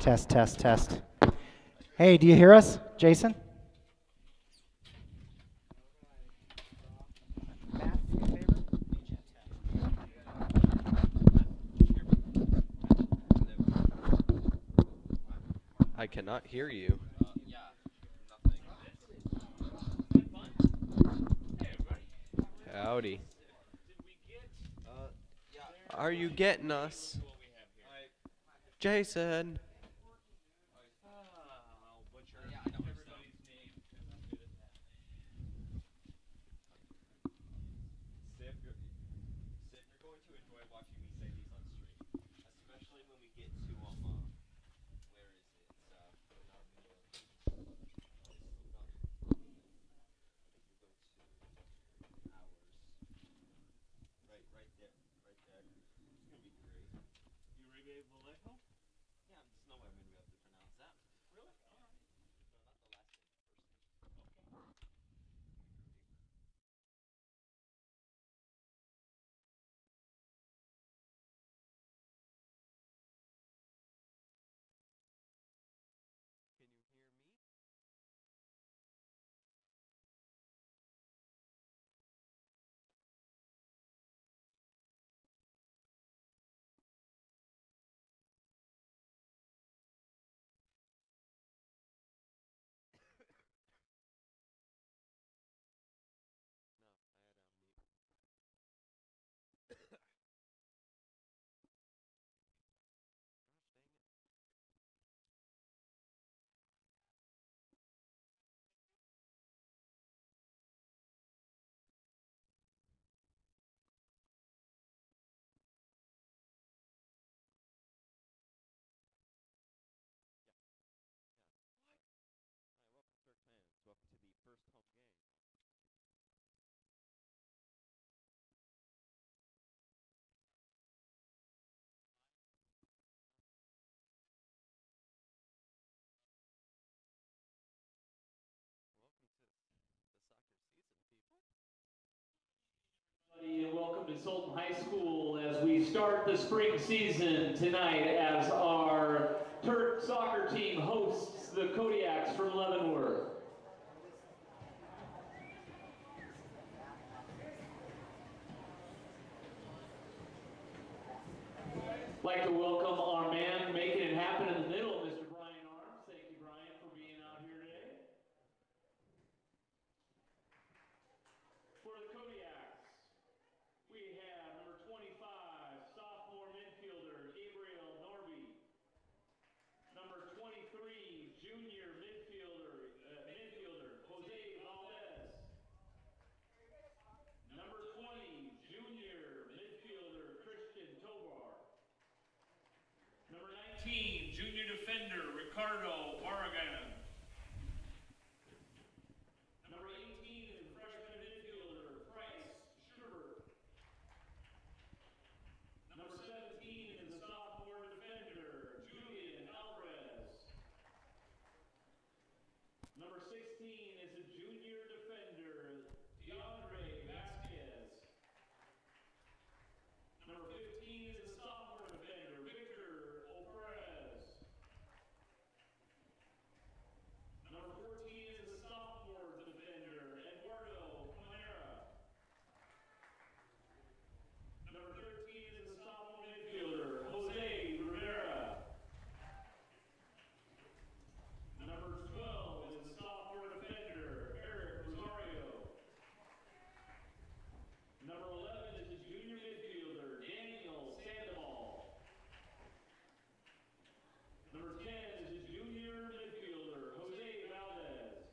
Test, test, test. Hey, do you hear us, Jason? I cannot hear you. Howdy. Are you getting us? Jason. And welcome to Sultan High School as we start the spring season tonight as our Turk soccer team hosts the Kodiaks from Leavenworth. I'd like to welcome our man making it happen in the middle, Mr. Brian Arms. Thank you, Brian, for being out here today. For the Kodiaks, we have number 25, sophomore midfielder Gabriel Norby. Number 23, junior midfielder Jose Valdez. Number 20, junior midfielder Christian Tovar. Number 19, junior defender Ricardo Barragan. Number 18 is freshman midfielder Bryce Schubert. Number 17 is the sophomore defender Julian Alvarez. Number 16 is the junior defender DeAndre Vasquez. Number 15 is the sophomore defender Victor Operez. Number 14 is the sophomore defender Eduardo Camara. Number 13 is the sophomore midfielder Jose Rivera. Number 12 is the sophomore defender Eric Rosario. Number 11 is the junior midfielder Daniel Sandoval. Number 10 is the junior midfielder Jose Valdez.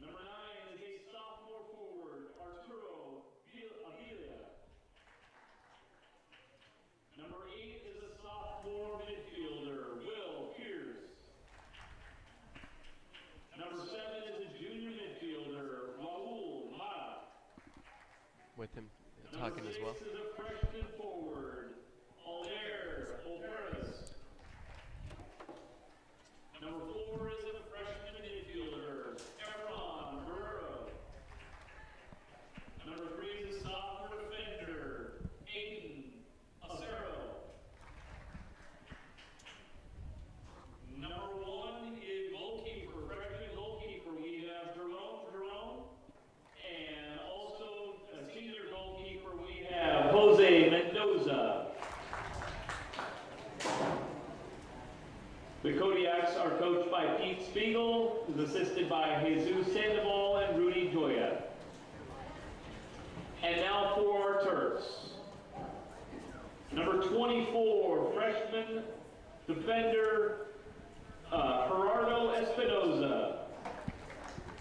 Number 9 is a sophomore forward Arturo Avila. Number 8 is a sophomore midfielder Will Pierce. Number 7 is a junior midfielder Raul Mata. With him talking as well. Number 6 is a freshman forward Alder Operas. Number 4 is a freshman midfielder Efron Guerrero. Number 3 is a sophomore defender Aiden Acero. coached by Pete Spiegel, who's assisted by Jesus Sandoval and Rudy Joya. And now for our Turks. Number 24, freshman defender Gerardo Espinoza.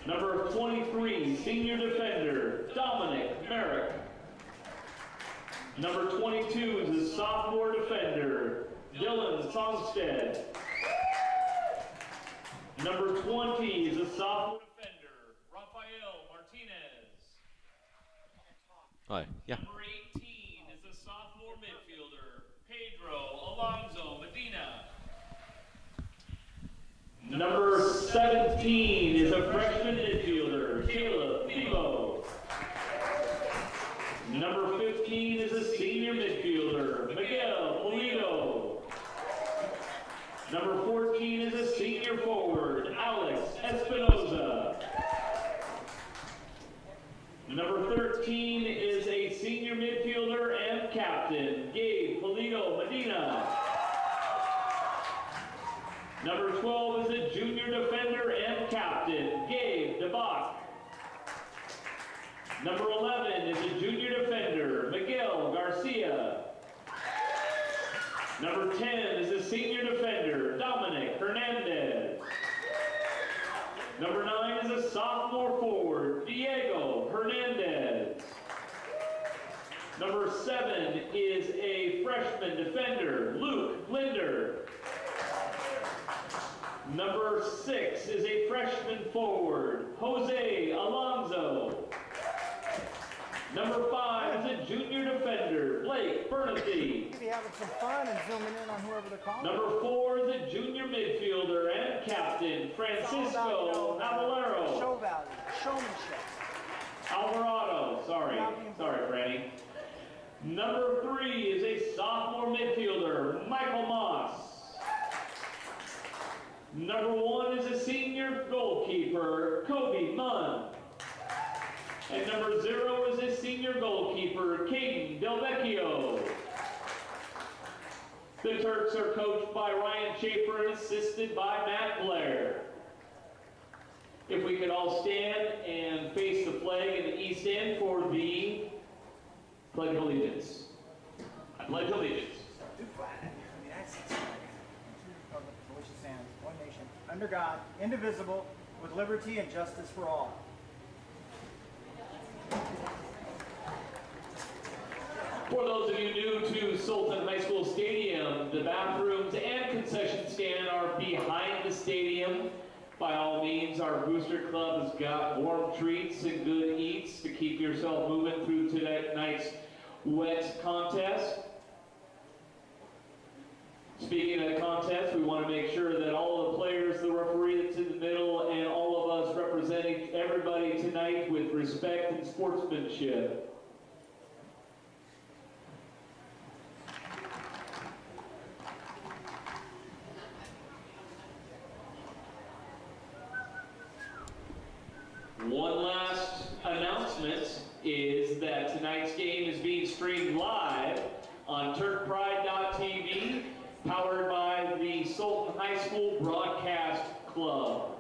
Number 23, senior defender Dominic Merrick. Number 22 is the sophomore defender Dylan Songstead. Number 20 is the sophomore defender Rafael Martinez. Hi. Yeah. Number 18 is the sophomore midfielder Pedro Alonso Medina. Number 17 is a freshman midfielder Caleb Thibault. Number 15 is a senior midfielder Miguel Polito. Number 14 is a senior forward Alex Espinoza. Number 13 is a senior midfielder and captain Gabe Polito Medina. Number 12 is a junior defender and captain Gabe DeBach. Number 11 is a junior defender Miguel Garcia. Number 10 is a senior defender Dominic Hernandez. Number 9 is a sophomore forward Diego Hernandez. Number 7 is a freshman defender Luke Linder. Number 6 is a freshman forward Jose Alonso. Number 5 is a junior defender Blake Bernathy. Be having some fun and zooming in on whoever they're calling. Number 4 is a junior midfielder and captain Francisco Avallero. Show value, showmanship. Alvarado, sorry, Franny. Number 3 is a sophomore midfielder Michael Moss. Number 1 is a senior goalkeeper Kobe Munn. And number 0 is a senior goalkeeper Caden Del Vecchio. The Turks are coached by Ryan Schaefer and assisted by Matt Blair. If we could all stand and face the flag in the east end for the Pledge of Allegiance. I pledge allegiance. Two flag. The United States flag. Republic for which it stands, one nation, under God, indivisible, with liberty and justice for all. For those of you new to Sultan High School Stadium, the bathrooms and concession stand are behind the stadium. By all means, our booster club has got warm treats and good eats to keep yourself moving through tonight's wet contest. Speaking of the contest, we want to make sure that all the players, the referee that's in the middle, and all of us representing everybody tonight with respect and sportsmanship. One last announcement is that tonight's game is being streamed live on TurkPride.tv, powered by the Sultan High School Broadcast Club.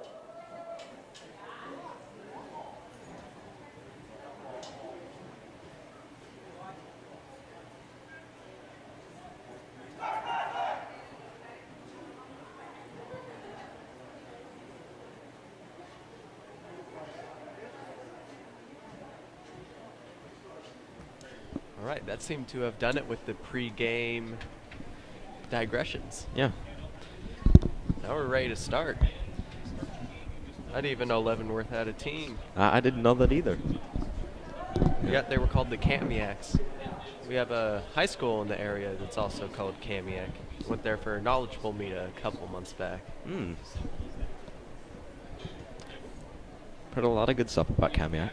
All right, that seemed to have done it with the pre-game digressions. Yeah. Now we're ready to start. I didn't even know Leavenworth had a team. I didn't know that either. Yeah, they were called the Camiacs. We have a high school in the area that's also called Camiac. Went there for a knowledgeable meet a couple months back. Heard a lot of good stuff about Camiac.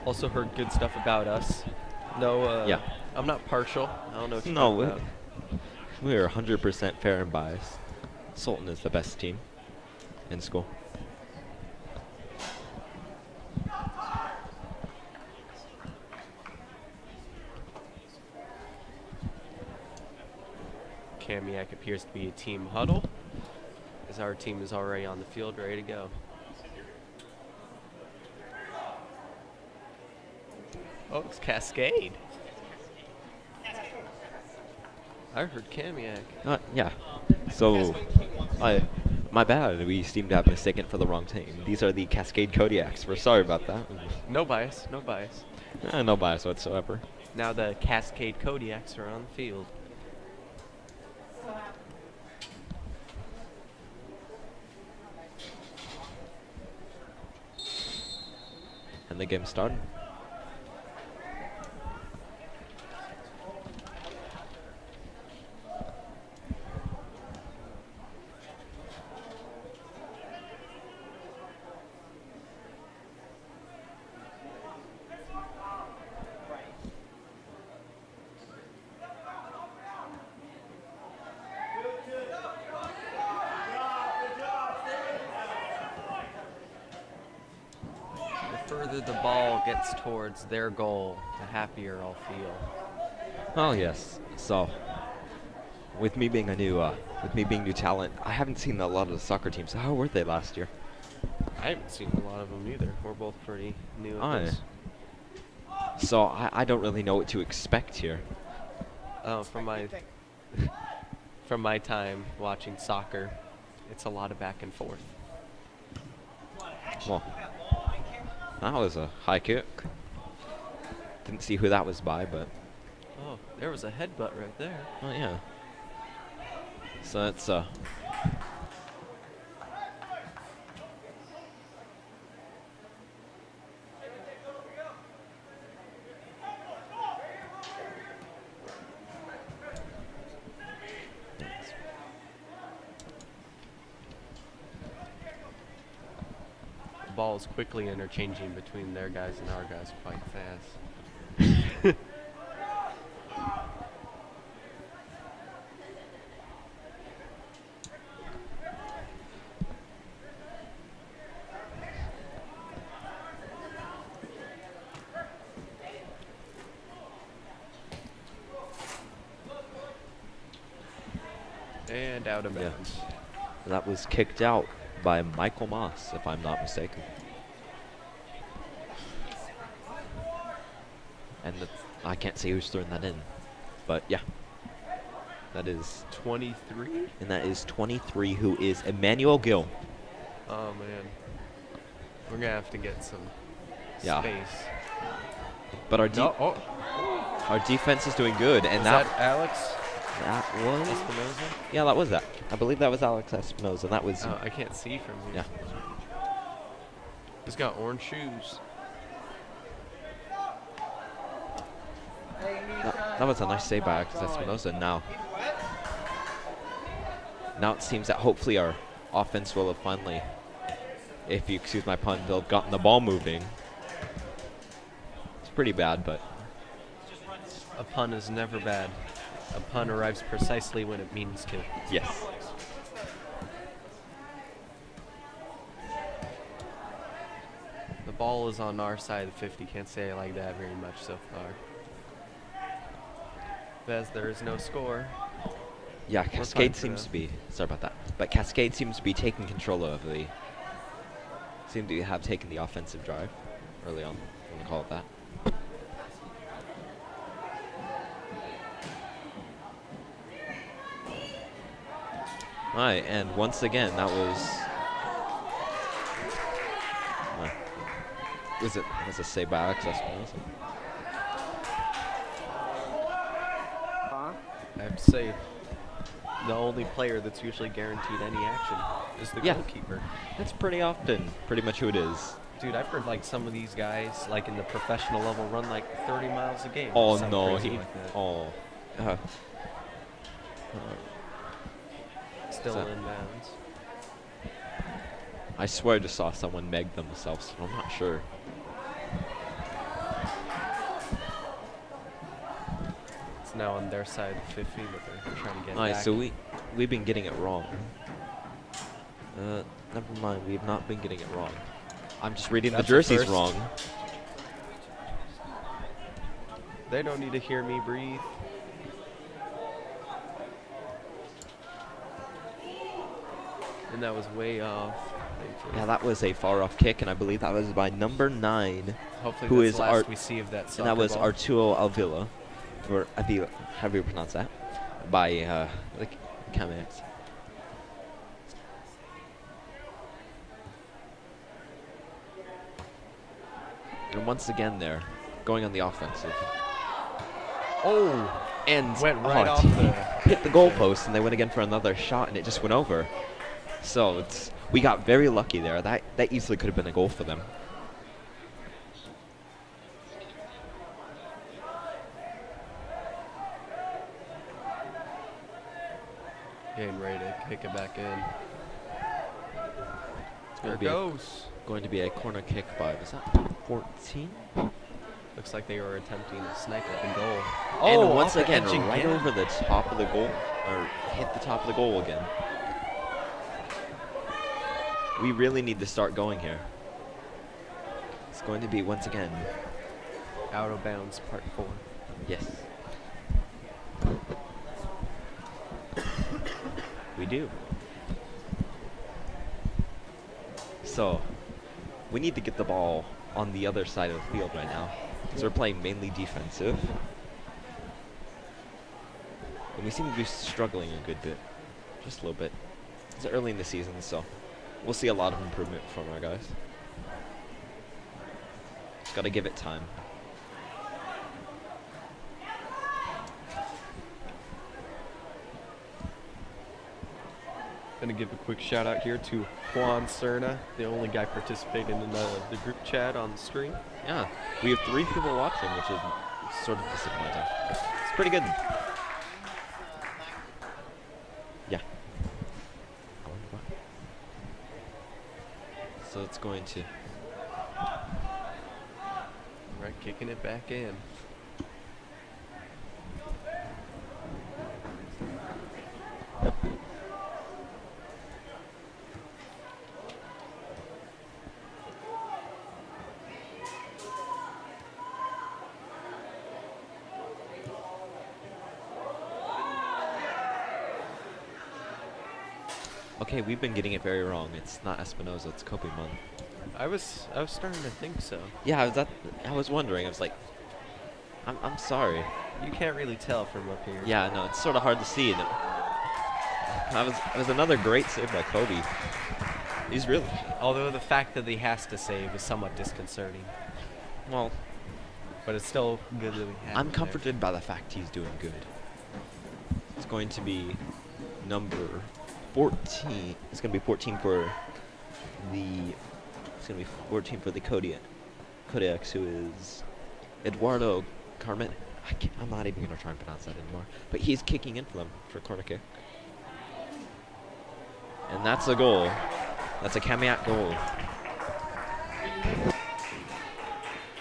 Also heard good stuff about us. No, Yeah. I'm not partial. I don't know what you're No, talking about. we are 100% fair and biased. Sultan is the best team in school. Camiac appears to be a team huddle. as our team is already on the field ready to go. Oh, it's Cascade. I heard Kamiak. Yeah. So, my bad. We seem to have mistaken for the wrong team. These are the Cascade Kodiaks. We're sorry about that. No bias, no bias. No bias whatsoever. Now the Cascade Kodiaks are on the field. And the game started. The further the ball gets towards their goal, the happier I'll feel. Oh yes. So, with me being new talent, I haven't seen a lot of the soccer teams. How were they last year? I haven't seen a lot of them either. We're both pretty new at Aye. this. So I don't really know what to expect here. Oh, from my time watching soccer, it's a lot of back and forth. Well, that was a high kick. Didn't see who that was by, but Oh, there was a headbutt right there. oh yeah. So that's The ball is quickly interchanging between their guys and our guys quite fast. And out of Yeah. bounds. that was kicked out by Michael Moss, if I'm not mistaken. And I can't see who's throwing that in, but yeah, that is 23? and that is 23, who is Emmanuel Gill. Oh man. We're gonna have to get some Yeah. space. But our Oh, defense is doing good, and is that that Alex was Espinoza? yeah, that was that. I believe that was Alex Espinoza. That was Oh, I can't see from here. yeah. He's got orange shoes. That was a nice save by Alex Espinoza. Now it seems that hopefully our offense will have finally, if you excuse my pun, they'll have gotten the ball moving. It's pretty bad, but A pun is never bad. A pun arrives precisely when it means to. yes. The ball is on our side of the 50. Can't say I like that very much so far. But as there is no score, Yeah, fine Cascade for seems now. to be, sorry about that, but Cascade seems to be taking control of seem to have taken the offensive drive early on, I'm going to call it that. Alright, and once again, that was a save by Alex Espinosa. I have to say, the only player that's usually guaranteed any action is the Yeah. goalkeeper. That's pretty often pretty much who it is. Dude, I've heard like some of these guys, like in the professional level, run like 30 miles a game. Oh Something no, crazy like that. Still so- in bounds. I swear I just saw someone meg themselves, but I'm not sure. It's now on their side of 50, but they're trying to get Alright, back. so we've been getting it wrong. Never mind, we've not been getting it wrong. I'm just reading That's the a jerseys first. wrong. They don't need to hear me breathe. And And that was way off. Yeah, that was a far-off kick, and I believe that was by number 9. Hopefully who that's is the last Art- we see of that soccer And that was ball. Arturo Avila, or Avila, however you pronounce that, by the Camets. And once again, they're going on the offensive. Oh! And Went right off hit the goalpost, and they went again for another shot, and it just went over. So we got very lucky there. That easily could have been a goal for them. Getting ready to kick it back in. There it be goes. Going to be a corner kick by, was that 14? Looks like they were attempting to snipe at the goal. And once off the again, edge right over the top of the goal, or hit the top of the goal again. We really need to start going here. It's going to be, once again, Out of bounds, part 4. yes. We do. So, we need to get the ball on the other side of the field right now, because we're playing mainly defensive. And we seem to be struggling a good bit. Just a little bit. It's early in the season, so we'll see a lot of improvement from our guys. Just gotta give it time. Gonna give a quick shout out here to Juan Cerna, the only guy participating in the group chat on the stream. Yeah, we have 3 people watching, which is sort of disappointing. It's pretty good. Yeah. So it's going to... Right, kicking it back in. Okay, we've been getting it very wrong. It's not Espinoza, it's Kopimon. I was starting to think so. Yeah, I was wondering. I was like, I'm sorry. You can't really tell from up here. Yeah, no, it's sort of hard to see. And it was another great save by Kobe. He's really... Although the fact that he has to save is somewhat disconcerting. Well, But it's still good that we have I'm him comforted by the fact he's doing good. It's going to be number 14. It's going to be 14 for the... It's going to be 14 for the Kodiaks, who is Eduardo Carmen. I'm not even going to try and pronounce that anymore. But he's kicking in for them for a corner kick. And that's a goal. That's a Kamiak goal.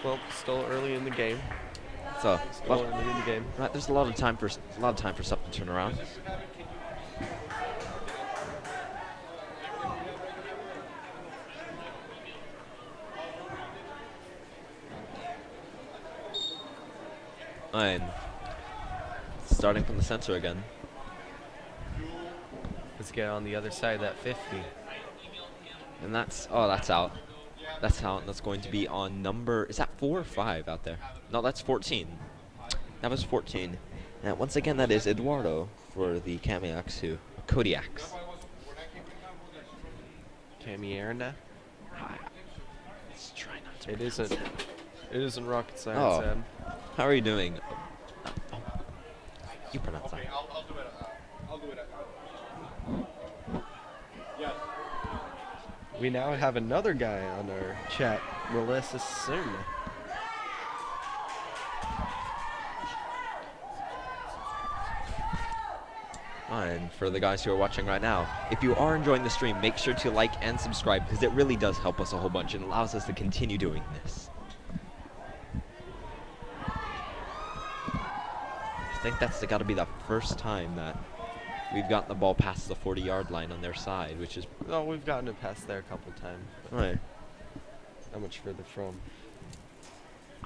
Well, still early in the game. So, Still early in the game. right, there's a lot of time for something to turn around. And starting from the center again. Let's get on the other side of that 50. And that's out. That's out, and that's going to be on number, is that 4 or 5 out there? No, that's 14. That was 14. And once again, that is Eduardo for the Kamiaks, who, Kodiaks. Camierna. Let's try not to It pronounce isn't. that. It isn't rocket science, Oh. Adam. How are you doing? Oh, you pronounce that. I'll do it. I'll do it. Yes. We now have another guy on our chat, Melissa Cerna. And for the guys who are watching right now, if you are enjoying the stream, make sure to like and subscribe, because it really does help us a whole bunch and allows us to continue doing this. I think that's got to be the first time that we've gotten the ball past the 40-yard line on their side, which is... Oh, we've gotten it past there a couple times. But Right. not much further from.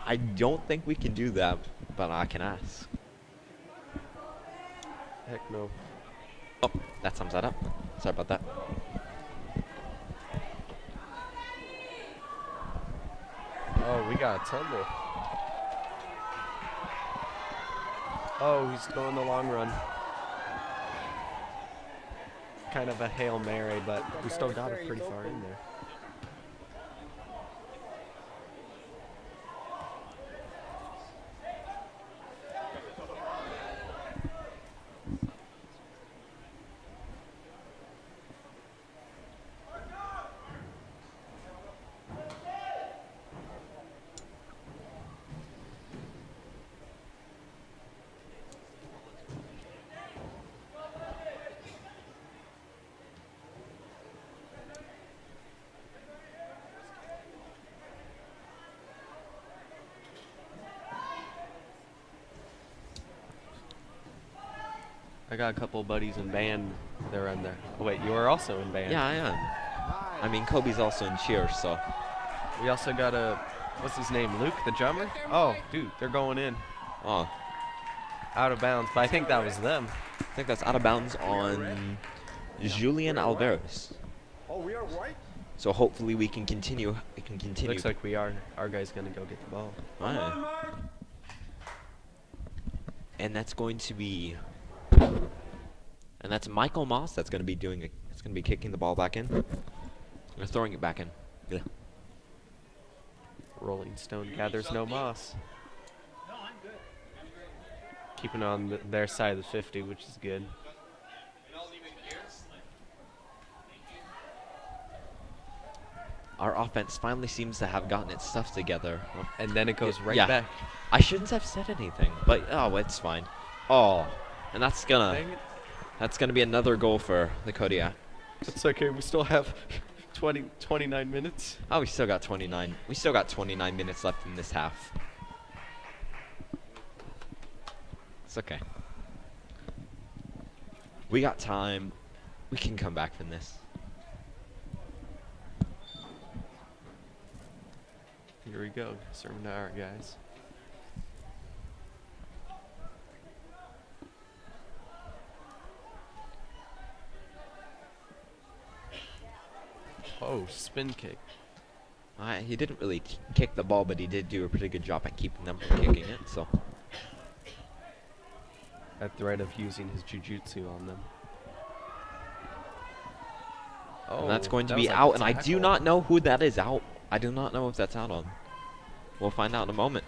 I don't think we can do that, but I can ask. Heck no. Oh, that sums that up. Sorry about that. Oh, we got a tumble. Oh, he's going the long run. Kind of a Hail Mary, but we still got it pretty far in there. I got a couple buddies in band. They're in there. Oh wait, you are also in band. Yeah, I am. I mean, Kobe's also in cheer, so. We also got a, what's his name, Luke, the drummer? Oh, dude, they're going in. Oh, Out of bounds, but I think that was them. I think that's out of bounds on Julian Alvarez. Oh, we are right? So hopefully we can continue. We can continue. Looks like we are. Our guy's gonna go get the ball. Alright. And that's going to be. And that's Michael Moss. That's going to be doing. It's going to be kicking the ball back in. Or throwing it back in. Yeah. Rolling Stone gathers no moss. Keeping on their side of the 50, which is good. Our offense finally seems to have gotten its stuff together. And then it goes right yeah. back. I shouldn't have said anything, but oh, it's fine. Oh, and that's gonna be another goal for the Kodiak. It's okay. We still have 29 minutes. Oh, we still got 29. We still got 29 minutes left in this half. It's okay. We got time. We can come back from this. Here we go. Serving to our guys. Oh, spin kick. He didn't really kick the ball, but he did do a pretty good job at keeping them from kicking it. So At the right of using his jujutsu on them. Oh, and that's going to that be was like out, a and I do tackle. not know who that is out. I do not know if that's out on. We'll find out in a moment.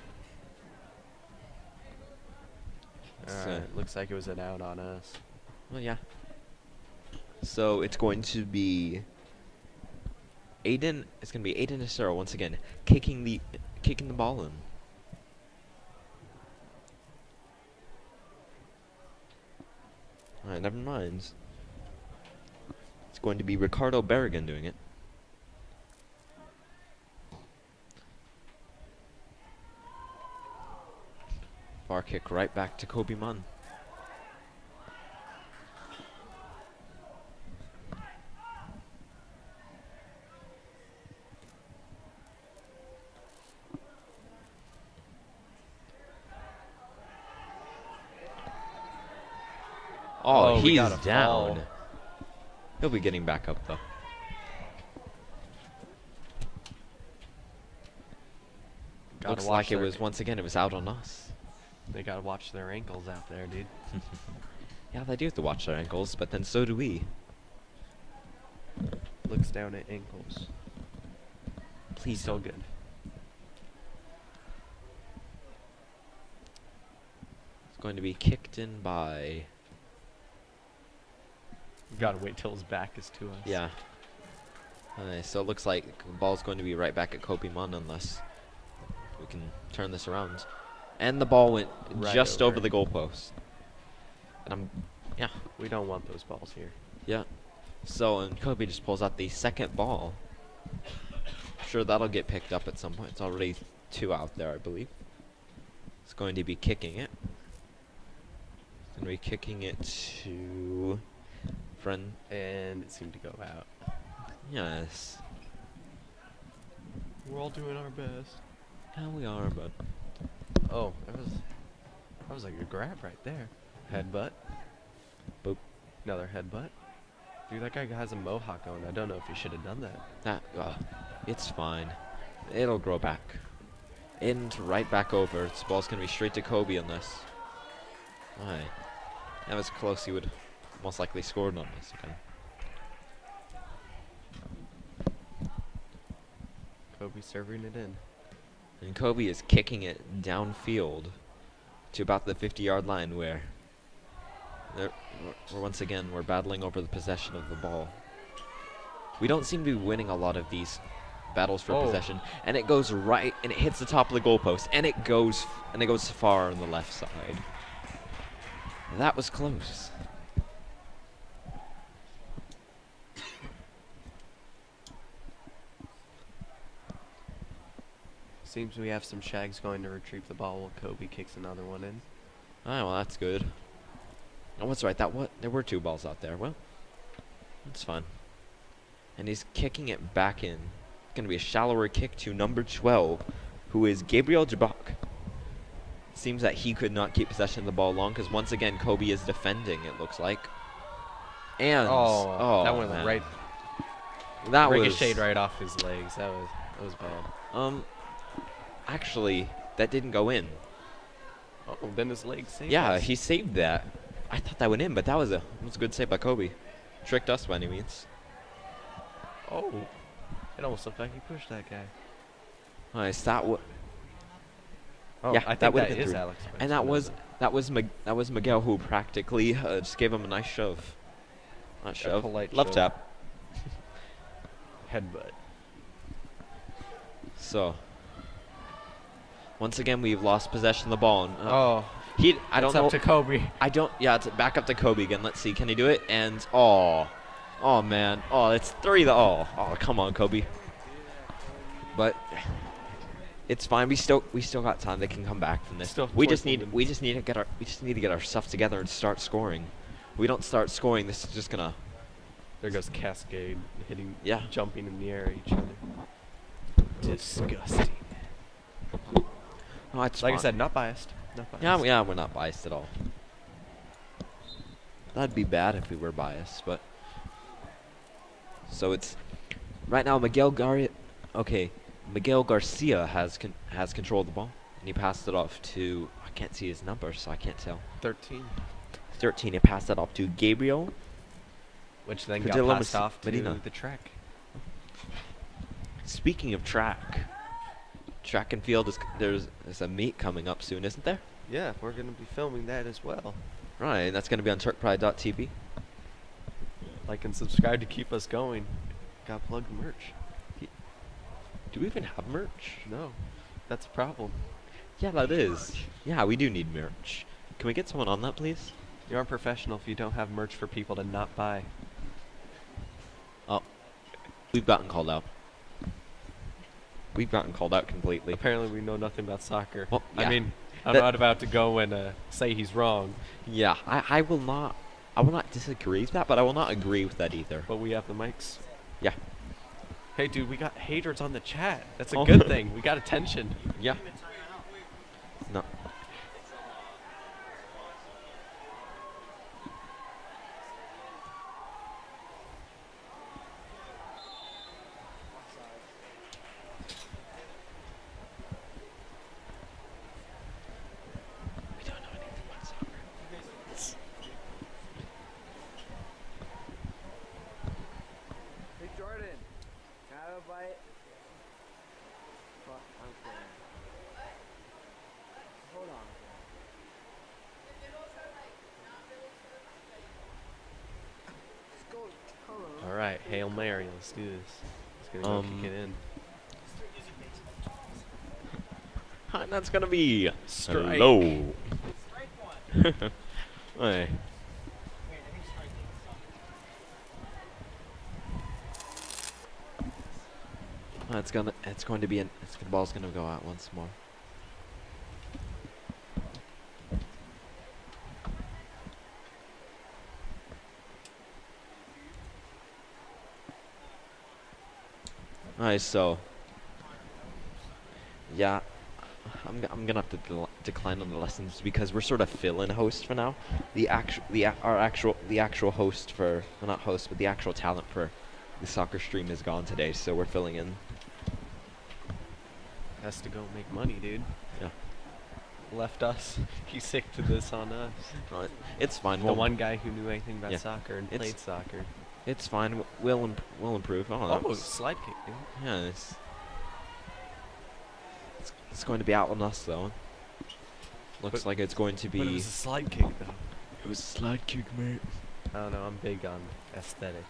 Alright, looks like it was an out on us. Well, yeah. So it's going to be Aiden. It's going to be Aiden Acero once again, kicking the ball in. All right, never mind. It's going to be Ricardo Berrigan doing it. Far kick right back to Kobe Munn. Oh, Oh, we he's got a down. fall. He'll be getting back up though. Gotta Looks watch like it their- was once again. It was out on us. They gotta watch their ankles out there, dude. Yeah, they do have to watch their ankles, but then so do we. Looks down at ankles. Please Still don't. good. It's going to be kicked in by. Gotta wait till his back is to us. Yeah. So it looks like the ball's going to be right back at Kobe Munn unless we can turn this around. And the ball went Right just over over. the goalpost. And yeah. We don't want those balls here. Yeah. So, and Kobe just pulls out the second ball. Sure, that'll get picked up at some point. It's already 2 out there, I believe. It's going to be kicking it. It's going to be kicking it to friend. And it seemed to go out. Yes. We're all doing our best. Yeah, we are, but Oh, that was like a grab right there. Headbutt. Boop. Another headbutt. Dude, that guy has a mohawk on. I don't know if he should have done that. that it's fine. It'll grow back. And right back over. This ball's going to be straight to Kobe on this. Alright. That was close. He would most likely scored on this. Okay. Kobe serving it in. And Kobe is kicking it downfield to about the 50-yard line where we're once again, we're battling over the possession of the ball. We don't seem to be winning a lot of these battles for possession, and it goes right, and it hits the top of the goalpost, and it goes far on the left side. That was close. Seems we have some shags going to retrieve the ball while Kobe kicks another one in. Oh, well, that's good. Oh, what's right? There were 2 balls out there. Well, that's fine. And he's kicking it back in. It's going to be a shallower kick to number 12, who is Gabriel Jabak. Seems that he could not keep possession of the ball long because once again Kobe is defending, it looks like. And that went man. right. That Ricocheted right off his legs. That was bad. Actually, that didn't go in. Oh, then his leg saved Yeah, us. he saved that. I thought that went in, but that was a good save by Kobe. Tricked us by any means. Oh, it almost looked like he pushed that guy. Nice. That Oh, yeah, I think that would that have been is through. Alex. And that was Miguel who practically just gave him a nice shove. Not shove. polite Left shove. tap. Headbutt. So once again we've lost possession of the ball. And, I don't it's know. up to Kobe. Yeah, it's back up to Kobe again. Let's see. Can he do it? And oh man. Oh, it's 3 to oh, come on, Kobe. But it's fine. We still got time. They can come back from this. Still We just 24 need to get our stuff together and start scoring. If we don't start scoring, this is just gonna. There goes Cascade hitting, Yeah. jumping in the air at each other. Disgusting. Oh, it's Like I fine. said, not biased. Not biased. Yeah, we're not biased at all. That'd be bad if we were biased, but. So it's right now Miguel Garcia has control of the ball, and he passed it off to, I can't see his number, so I can't tell. 13. 13. He passed that off to Gabriel. Which then For got Dylan passed off to Medina. the track. Speaking of track and field there's a meet coming up soon, isn't there? Yeah, we're going to be filming that as well. Right, and that's going to be on TurkPride.tv. Like and subscribe to keep us going. Got to plug the merch. Do we even have merch? No, that's a problem. Yeah, that is. Yeah, we do need merch. Can we get someone on that, please? You aren't professional if you don't have merch for people to not buy. Oh, we've gotten called out. We've gotten called out completely. Apparently we know nothing about soccer. Well, yeah. I mean, I'm That- not about to go and say he's wrong, Yeah, I will not disagree with that, but I will not agree with that either. but we have the mics. Yeah. Hey, dude, we got haters on the chat. That's a Oh. good thing. We got attention. Yeah. No. We don't know anything about soccer. Hey Jordan, can I have a bite? Fuck, I'm kidding. Hold on. Let's go. Hello. All right, Hail Mary. Let's do this. Let's go kick it in. And that's gonna be Strike. hello. Strike one. Hey. Wait, I think strike The ball's gonna go out once more. Alright, so yeah, I'm gonna have to decline on the lessons because we're sort of fill-in host for now. The actual host for, well, not host, but the actual talent for the soccer stream is gone today, so we're filling in. has to go make money, dude. Yeah. Left us. He's sick to this on us. Well, it's fine. The one guy who knew anything about Yeah. soccer and It's- played soccer. It's fine. We'll improve. Oh, that Oh, was, slide kick, dude. yeah. It's going to be out on us though. Looks like it's going to be. But it was a slide kick, though. It was a slide kick, mate. I don't know. I'm big on aesthetics.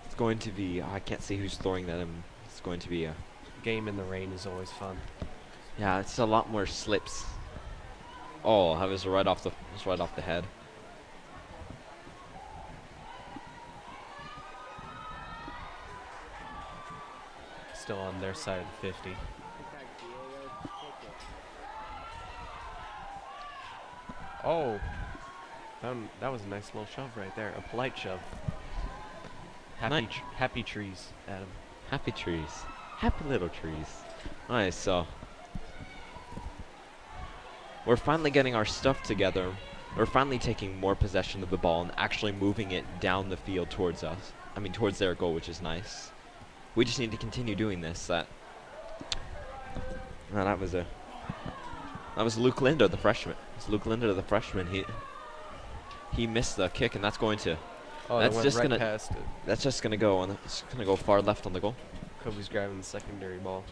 It's going to be. I can't see who's throwing that. It's going to be a. Game in the rain is always fun. Yeah, it's a lot more slips. Oh, that was right off the. It's right off the head. Still on their side of the 50. Oh, that was a nice little shove right there. A polite shove. Happy trees, Adam. Happy trees. Happy little trees. Nice, so. We're finally getting our stuff together. We're finally taking more possession of the ball and actually moving it down the field towards us. I mean, towards their goal, which is nice. We just need to continue doing this. That was Luke Linder, the freshman. It's Luke Linder, the freshman. He missed the kick, and that's going to. Oh, that's went just right gonna. past it. That's just gonna go on. It's gonna go far left on the goal. Kobe's grabbing the secondary ball.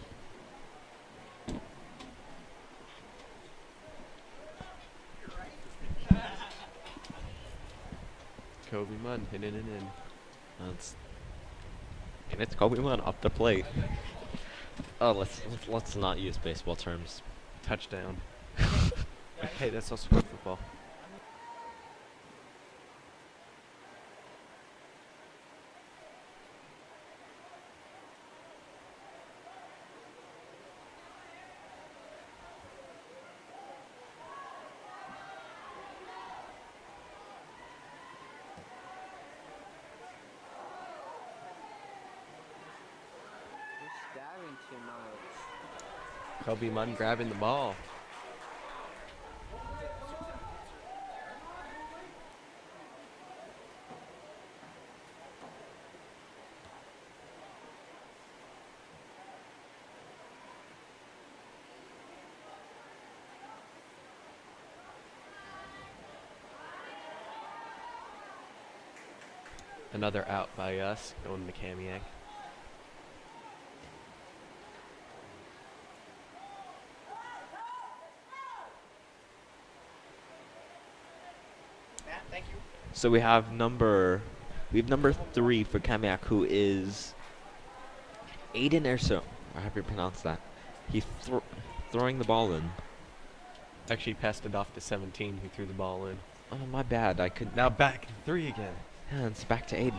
Kobe Munn hitting it in. And it's Kobe Munn up the plate. Oh, let's not use baseball terms. Touchdown. Hey, that's also good football. Stabbing too much. Kobe Munn grabbing the ball. Another out by us, going to Kamiak. Matt, thank you. So we have number 3 for Kamiak, who is Aiden Erso. I hope you pronounce that. He's throwing the ball in. Actually passed it off to 17, who threw the ball in. Oh, my bad. I could. Now back to 3 again. Yeah, it's back to Aiden.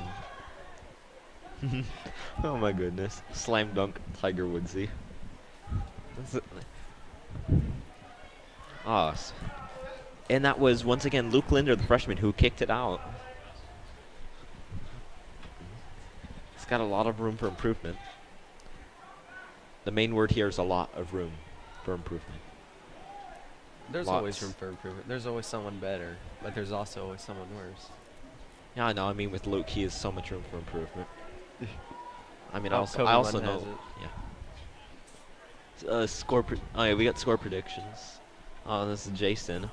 Oh my goodness. Slam dunk, Tiger Woodsy. And that was, once again, Luke Linder, the freshman, who kicked it out. It's got a lot of room for improvement. The main word here is a lot of room for improvement. There's Lots. always room for improvement. There's always someone better, but there's also always someone worse. Yeah, I know. I mean, with Luke, he has so much room for improvement. I mean, Oh, I Kobe also Munn know. has it. Yeah. Oh yeah, we got score predictions. Oh, this is Jason.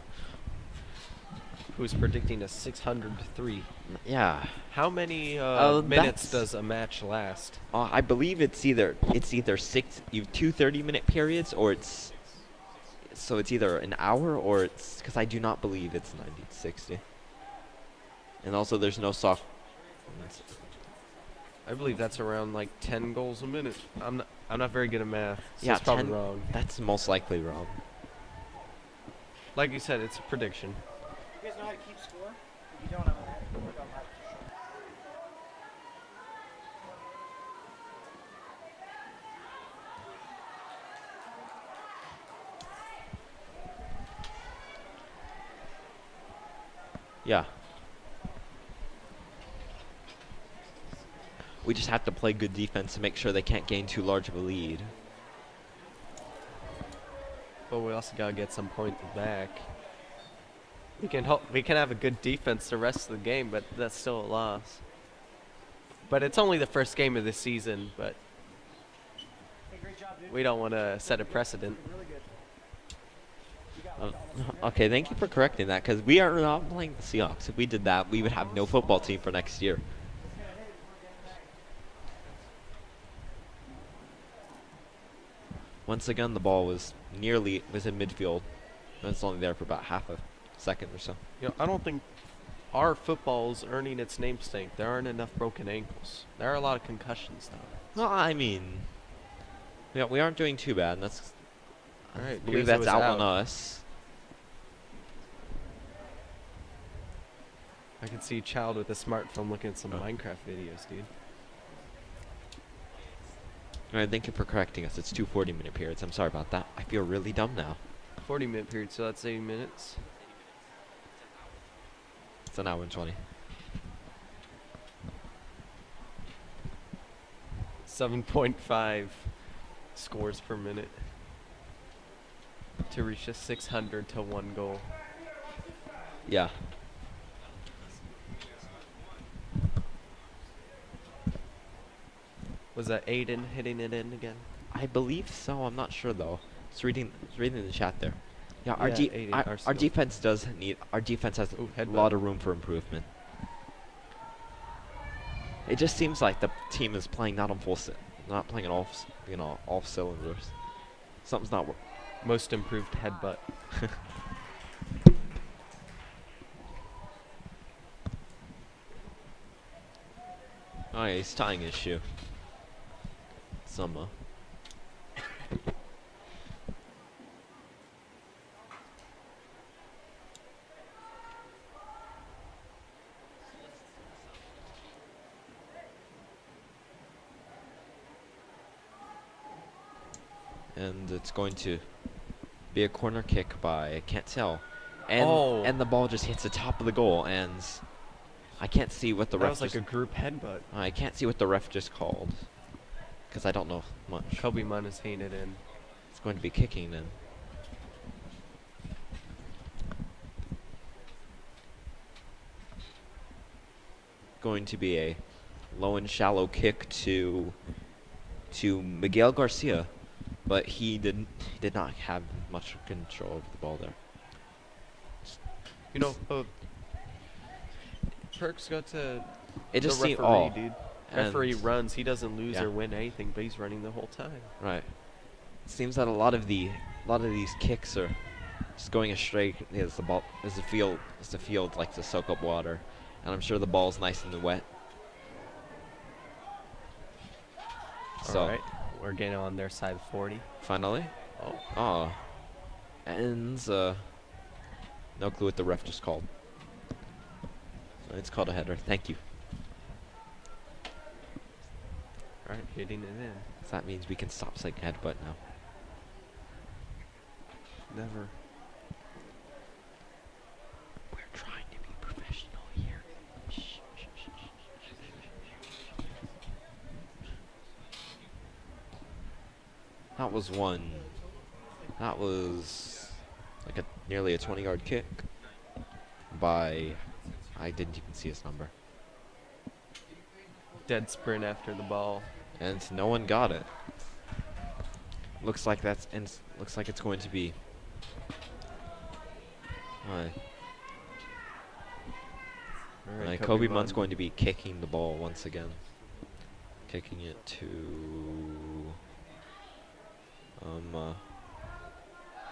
Who's predicting a 603. Yeah. How many that's- minutes does a match last? I believe it's either six, you have 2 30-minute periods, or it's either an hour or it's, because I do not believe it's 90 to 60. And also, there's no soft. I believe that's around like 10 goals a minute. I'm not very good at math, so Yeah, it's probably 10 wrong. That's most likely wrong. Like you said, it's a prediction. You guys know how to keep score? If you don't, I'm gonna have to work on that for sure. Yeah. We just have to play good defense to make sure they can't gain too large of a lead. But we also gotta get some points back. We can have a good defense the rest of the game, but that's still a loss. But it's only the first game of the season, but We don't want to set a precedent. Okay, thank you for correcting that, because we are not playing the Seahawks. If we did that, we would have no football team for next year. Once again, the ball was in midfield. And it's only there for about half a second or so. You know, I don't think our football's earning its namesake. There aren't enough broken ankles. There are a lot of concussions, though. Well, I mean, we aren't doing too bad. And that's, All right, I believe Pierce that's was out out. on us. I can see a child with a smartphone looking at some Minecraft videos, dude. All right, thank you for correcting us. It's 2 40-minute periods. I'm sorry about that. I feel really dumb now. 40-minute period, so that's 80 minutes. It's an hour and 20. 7.5 scores per minute to reach a 600 to 1 goal. Yeah. Was that Aiden hitting it in again? I believe so. I'm not sure though. It's reading the chat there. Yeah, our, Yeah, de 80 our, are our still- defense does need. Our defense has Ooh, a headbutt. lot of room for improvement. It just seems like the team is playing not playing all cylinders. Something's not working. Most improved headbutt. Oh yeah, he's tying his shoe. Summer. And it's going to be a corner kick by, I can't tell. And the ball just hits the top of the goal, and I can't see what the That ref was like a group headbutt. I can't see what the ref just called, because I don't know much. Kobe Munn is hitting it in. It's going to be kicking then. Going to be a low and shallow kick to Miguel Garcia, but he did not have much control over the ball there. You know, Perks got to It just the seemed referee, dude. and- Referee runs. He doesn't lose Yeah. or win anything, but he's running the whole time. Right. It seems that a lot of these kicks are just going astray as the field likes to soak up water, and I'm sure the ball's nice and wet. So All right, we're getting on their side 40. finally, ends. No clue what the ref just called. It's called a header. Thank you. All right, hitting it in. So that means we can stop saying headbutt now. Never. We're trying to be professional here. Shh, shh, shh, shh, shh. That was one. That was like nearly a 20-yard kick by, I didn't even see his number. Dead sprint after the ball. And no one got it. Looks like looks like it's going to be. All right, Kobe Munn's going to be kicking the ball once again. Kicking it to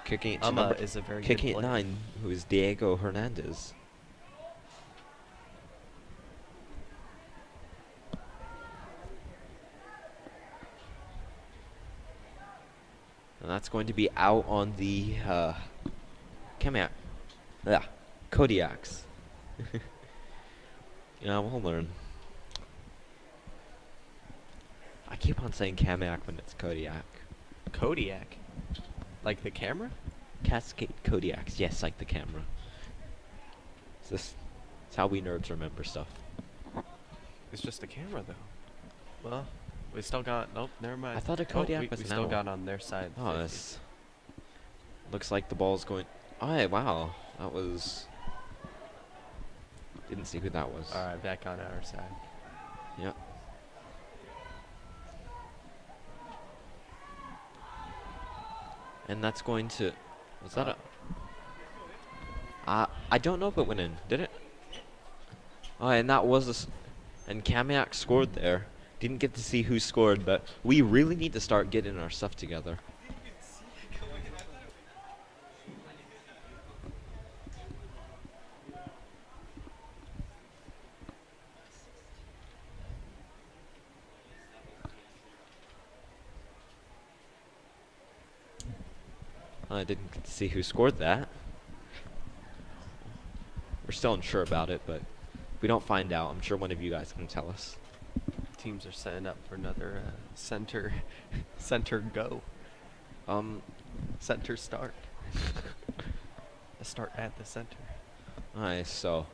kicking it to number is a very good kicking it player. 9, who is Diego Hernandez. And that's going to be out on the Kodiaks. Yeah, we'll learn. I keep on saying Kamiak when it's Kodiak. Kodiak. Like the camera? Cascade Kodiaks. Yes, like the camera. It's how we nerds remember stuff. It's just a camera, though. Well, we still got. Nope, never mind. I thought a Kodiak was we an still owl. got on their side. Oh, 50. this looks like the ball's going. Oh, wow. That was. Didn't see who that was. All right, back on our side. Yep. And that's going to, was that I don't know if it went in, did it? Oh, and that was and Kamiak scored there. Didn't get to see who scored, but we really need to start getting our stuff together. I didn't get to see who scored that. We're still unsure about it, but if we don't find out, I'm sure one of you guys can tell us. Teams are setting up for another center go. Center start. A start at the center. Alright, so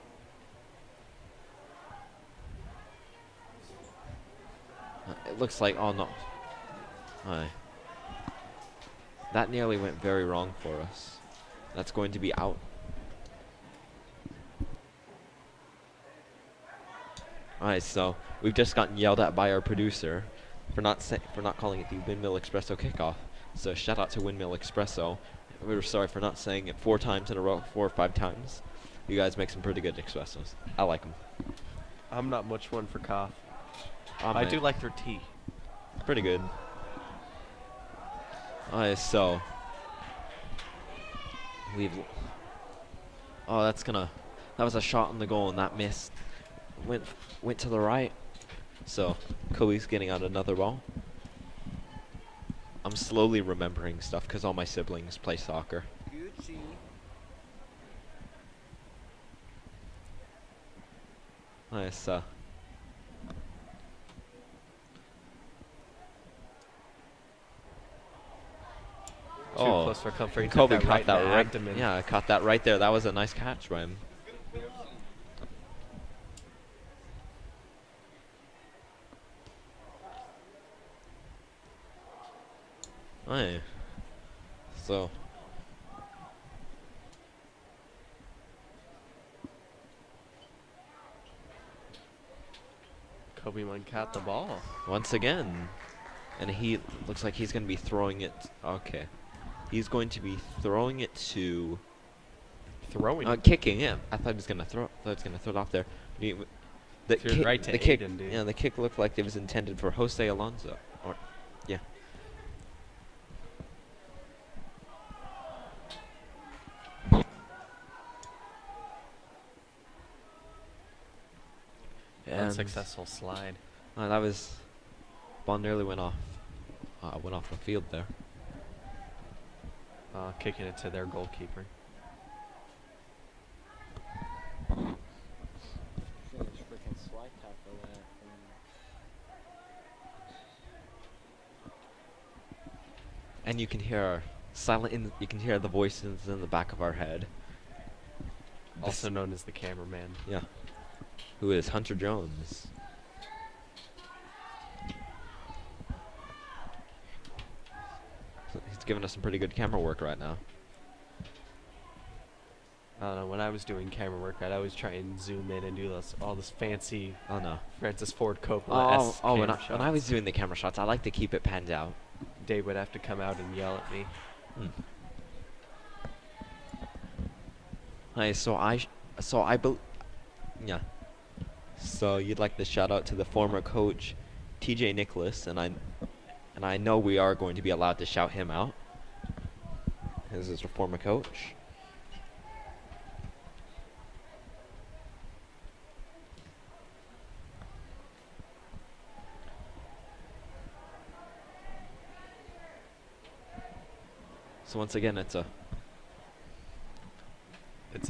it looks like, oh no. Alright. That nearly went very wrong for us. That's going to be out. Alright, so we've just gotten yelled at by our producer for not calling it the Windmill Espresso kickoff. So shout out to Windmill Espresso. We were sorry for not saying it 4 times in a row, 4 or 5 times. You guys make some pretty good espressos. I like them. I'm not much one for coffee. Oh, I man. do like their tea. Pretty good. Alright, so that was a shot on the goal and that missed. Went to the right. So Kobe's getting out another ball. I'm slowly remembering stuff because all my siblings play soccer. Gucci. Nice. Too close for comfort. He took Kobe that caught right that in the right. abdomen. Yeah, I caught that right there. That was a nice catch by him. Hey. So. Kobe might caught the ball. Once again. And he looks like he's going to be throwing it. Okay. He's going to be throwing it to. Kicking, yeah. I thought he was going to throw. It off there. The Threw it right to kick. Aiden, dude. Yeah, the kick looked like it was intended for Jose Alonso. Or, yeah. Unsuccessful slide. That was. Ball nearly went off. Went off the field there. Kicking it to their goalkeeper. And you can hear you can hear the voices in the back of our head. Also known as the cameraman. Yeah. Who is Hunter Jones. So he's giving us some pretty good camera work right now. I don't know, when I was doing camera work, I'd always try and zoom in and do all this fancy Oh no. Francis Ford Coppola-esque when camera I was shots. doing the camera shots, I like to keep it panned out. Dave would have to come out and yell at me. Hey, yeah. So you'd like to shout out to the former coach, TJ Nicholas, and I know we are going to be allowed to shout him out. This is a former coach. So once again, it's a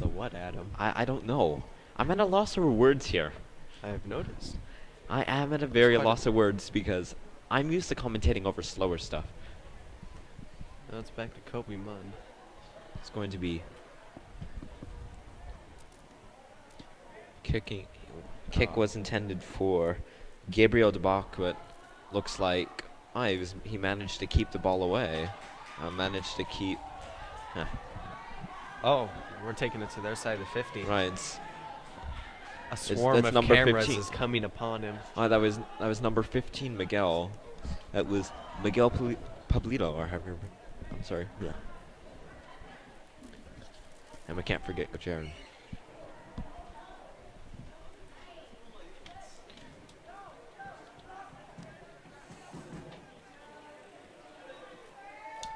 what, Adam? I don't know. I'm at a loss of words here. I have noticed. I am at a very loss of words because I'm used to commentating over slower stuff. Now it's back to Kobe Munn. It's going to be kicking. Kick was intended for Gabriel DeBach, but looks like he managed to keep the ball away. Managed to keep. Oh, we're taking it to their side of the 50. Right. A swarm of number cameras 15. is coming upon him. That was number 15, Miguel. That was Miguel Pablito, or however. I'm I'm sorry. Yeah. And we can't forget Jaron.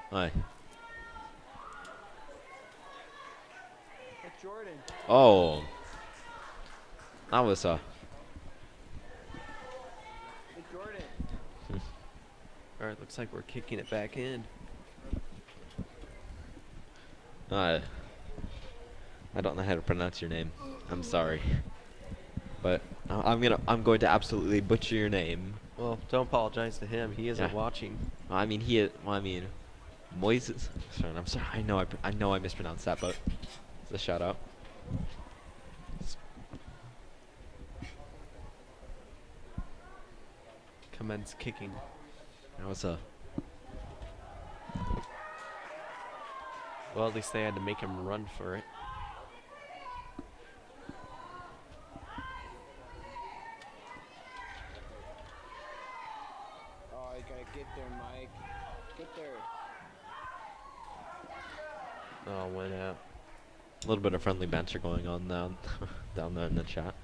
Hi. Hey, Jordan. Oh. That was Hey, Jordan. All right, looks like we're kicking it back in. I don't know how to pronounce your name. I'm sorry. But I'm going to absolutely butcher your name. Well, don't apologize to him. He isn't Yeah. watching. I mean Moises. Sorry, I'm sorry. I know I mispronounced that, but it's a shout out. Commence kicking. That was a Well, at least they had to make him run for it. Oh, you gotta get there, Mike. Get there. Oh, went out. little bit of friendly banter going on down there in the chat.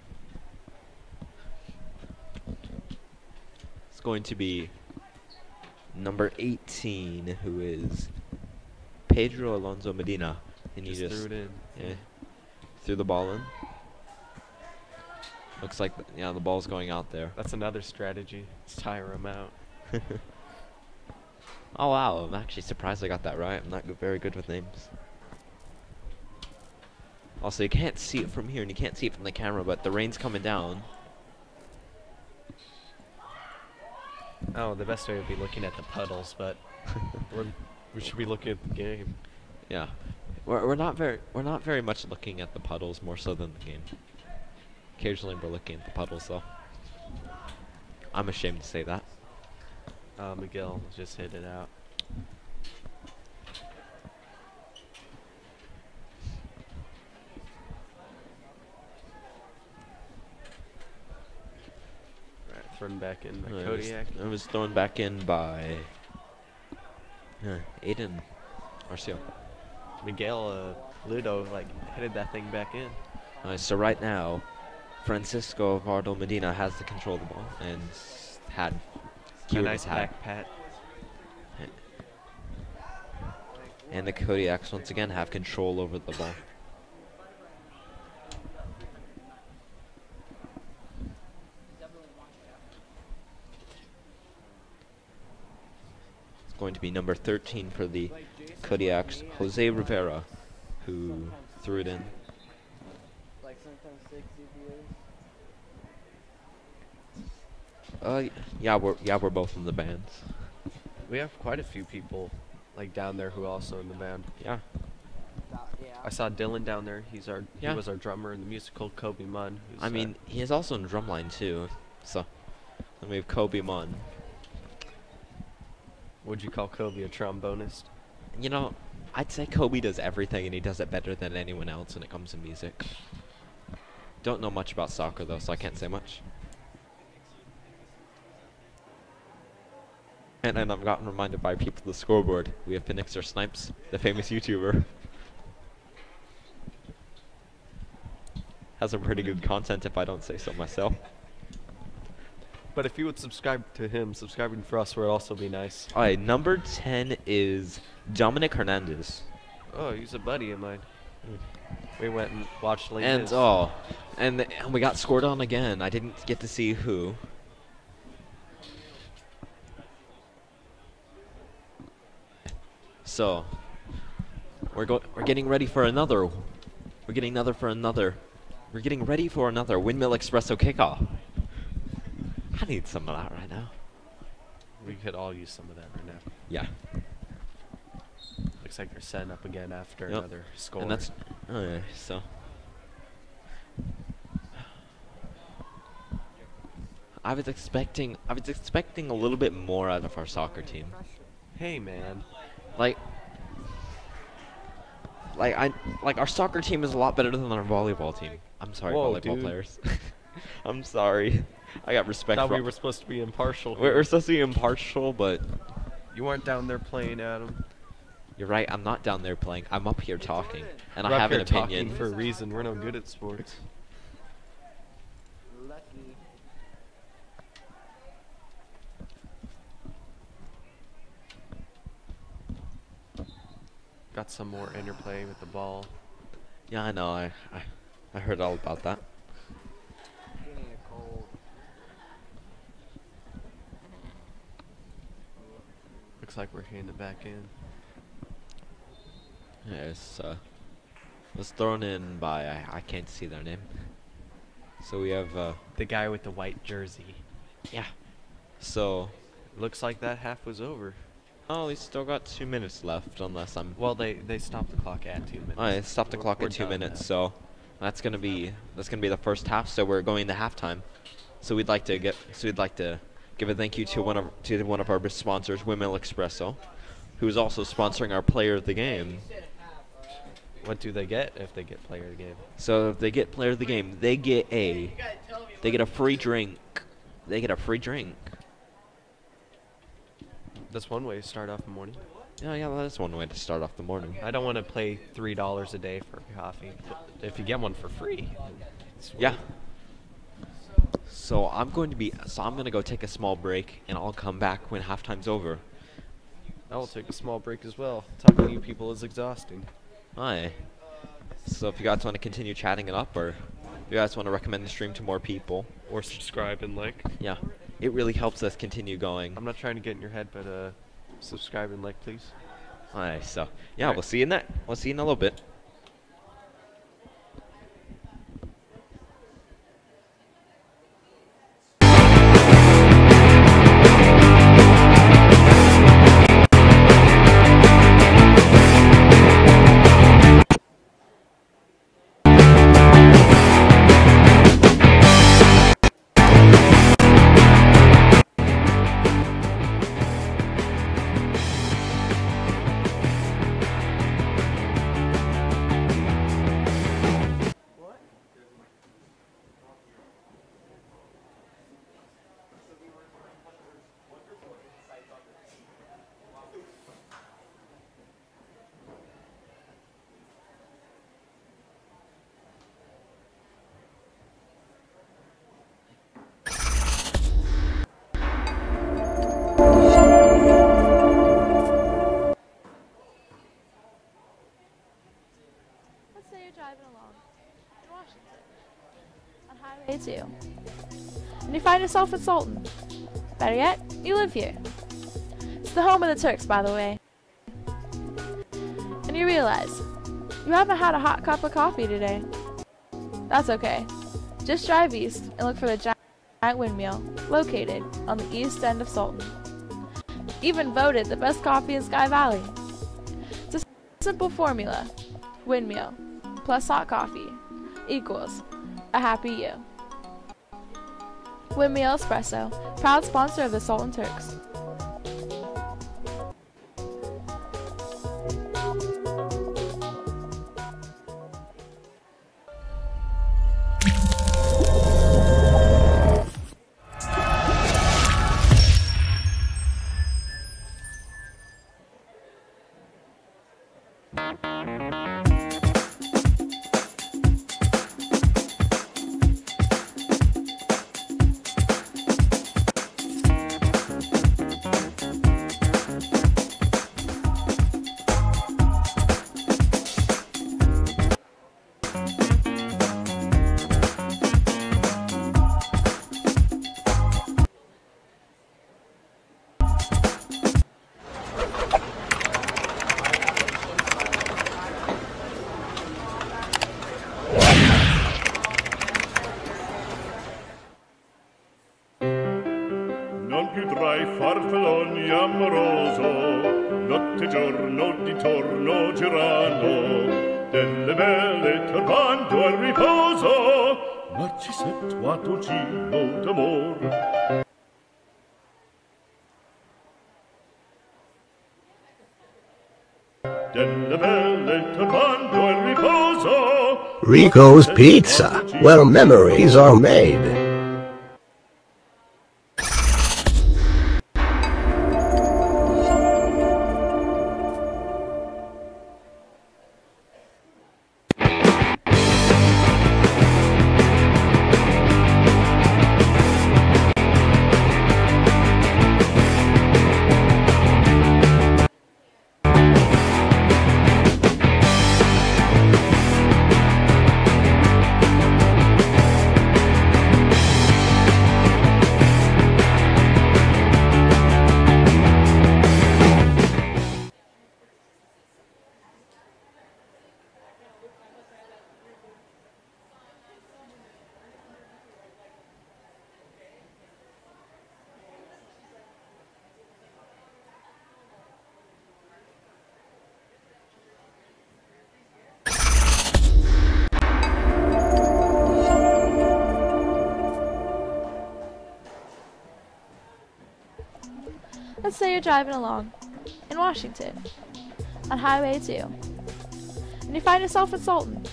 It's going to be number 18, who is Pedro Alonso Medina. And he Just threw it in. Yeah, threw the ball in. Looks like the ball's going out there. That's another strategy. Just tire him out. Oh wow, I'm actually surprised I got that right. I'm not very good with names. Also, you can't see it from here and you can't see it from the camera, but the rain's coming down. Oh, the best way would be looking at the puddles, but we should be looking at the game. Yeah, we're not very much looking at the puddles, more so than the game. Occasionally we're looking at the puddles though. I'm ashamed to say that. Miguel just hit it out. Alright, thrown back in by Kodiak. It was thrown back in by Aiden Marcio. Miguel Ludo headed that thing back in. So right now, Francisco Vardo Medina has the control of the ball and had A nice back pat. And the Kodiaks once again have control over the ball. It's going to be number 13 for the Kodiaks, Jose Rivera, who threw it in. Like sometimes 60 views. Yeah, we're both in the bands. We have quite a few people down there who are also in the band. Yeah. Yeah. I saw Dylan down there. He Yeah. was our drummer in the musical Kobe Munn. I mean, he is also in drumline too. So, then we have Kobe Munn. Would you call Kobe a trombonist? You know, I'd say Kobe does everything and he does it better than anyone else when it comes to music. Don't know much about soccer though, so I can't say much. And I've gotten reminded by people the scoreboard. We have Phoenixer Snipes, the famous YouTuber. Has some pretty good content if I don't say so myself. But if you would subscribe to him, subscribing for us would also be nice. Alright, number 10 is Dominic Hernandez. Oh, he's a buddy of mine. We went and watched late. And we got scored on again. I didn't get to see who. So we're getting ready for another. We're getting ready for another Windmill Espresso kickoff. I need some of that right now. We could all use some of that right now. Yeah. Looks like they're setting up again after Yep. another score. And that's so. I was expecting a little bit more out of our soccer team. Hey, man. Our soccer team is a lot better than our volleyball team. I'm sorry, Whoa, volleyball dude. players. I'm sorry. I got respect Thought for. we were supposed to be impartial. We're supposed to be impartial, but You weren't down there playing at them. You're right. I'm not down there playing. I'm up here talking, and We're I up have an here talking opinion. for a reason. We're no good at sports. Lucky. Got some more interplay with the ball. Yeah, I know. I heard all about that. Getting a cold. Looks like we're hitting it back in. Yeah, it's was thrown in by I can't see their name. So we have The guy with the white jersey. yeah. So Looks like that half was over. oh, we still got 2 minutes left, unless I'm. Well, they stopped the clock at 2 minutes. I stopped the clock We're at 2 done minutes, now. so that's gonna be the first half. So we're going to halftime. So we'd like to give a thank you to one of our sponsors, Windmill Espresso, who is also sponsoring our player of the game. What do they get if they get player of the game? So if they get player of the game, they get a free drink. They get a free drink. That's one way to start off the morning. Yeah, that's one way to start off the morning. I don't want to pay $3 a day for coffee. But if you get one for free, it's Yeah. So I'm going to go take a small break, and I'll come back when halftime's over. I will take a small break as well. Talking to you people is exhausting. Hi. So if you guys want to continue chatting it up, or if you guys want to recommend the stream to more people, Or subscribe and like. yeah, it really helps us continue going. I'm not trying to get in your head, but subscribe and like, please. Hi. So yeah, Alright. we'll see you in a little bit. Let's say you're driving along in Washington on Highway 2, and you find yourself in Sultan. Better yet, you live here. It's the home of the Turks, by the way. And you realize you haven't had a hot cup of coffee today. That's okay. Just drive east and look for the giant windmill located on the east end of Sultan. Even voted the best coffee in Sky Valley. It's a simple formula. Windmill plus hot coffee equals a happy you. Windmill Espresso, proud sponsor of the Sultan Turks. Non più tra i farfalloni amoroso, notte e giorno di torno girano, delle belle turbando al riposo, narcisetto giro d'amor. Delle belle turbando al riposo, Rico's Pizza, where memories are made. Let's say you're driving along in Washington on Highway 2, and you find yourself in Sultan.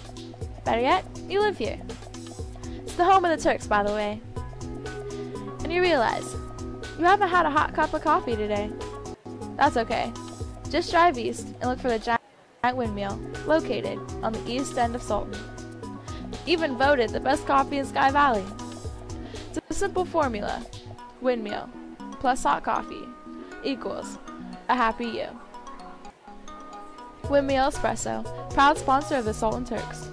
Better yet, you live here. It's the home of the Turks, by the way. And you realize you haven't had a hot cup of coffee today. That's okay. Just drive east and look for the giant windmill located on the east end of Sultan. Even voted the best coffee in Sky Valley. It's a simple formula. Windmill plus hot coffee equals a happy you. Windmill Espresso, proud sponsor of the Sultan Turks.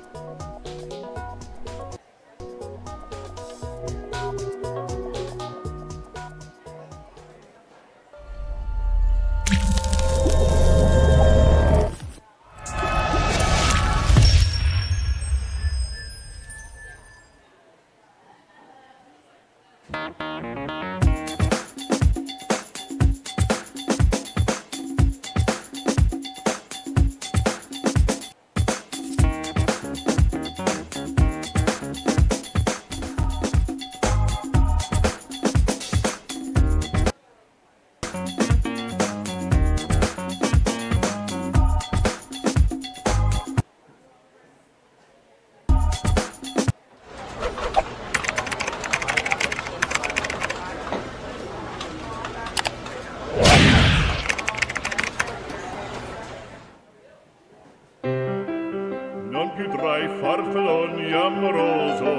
Non più tra i farfalloni amoroso,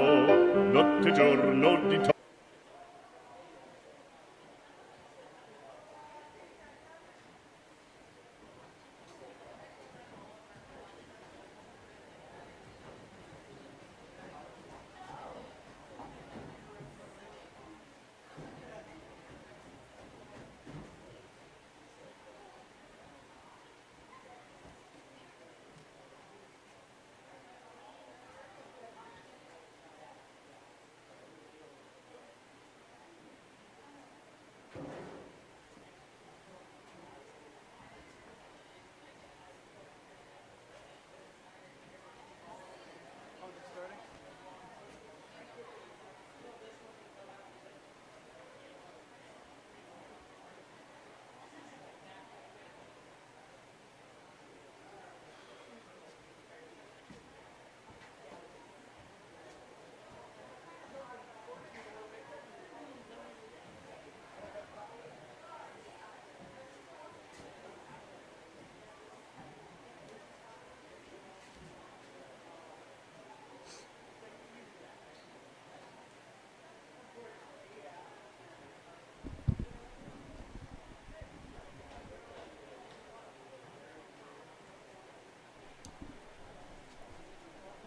notte e giorno di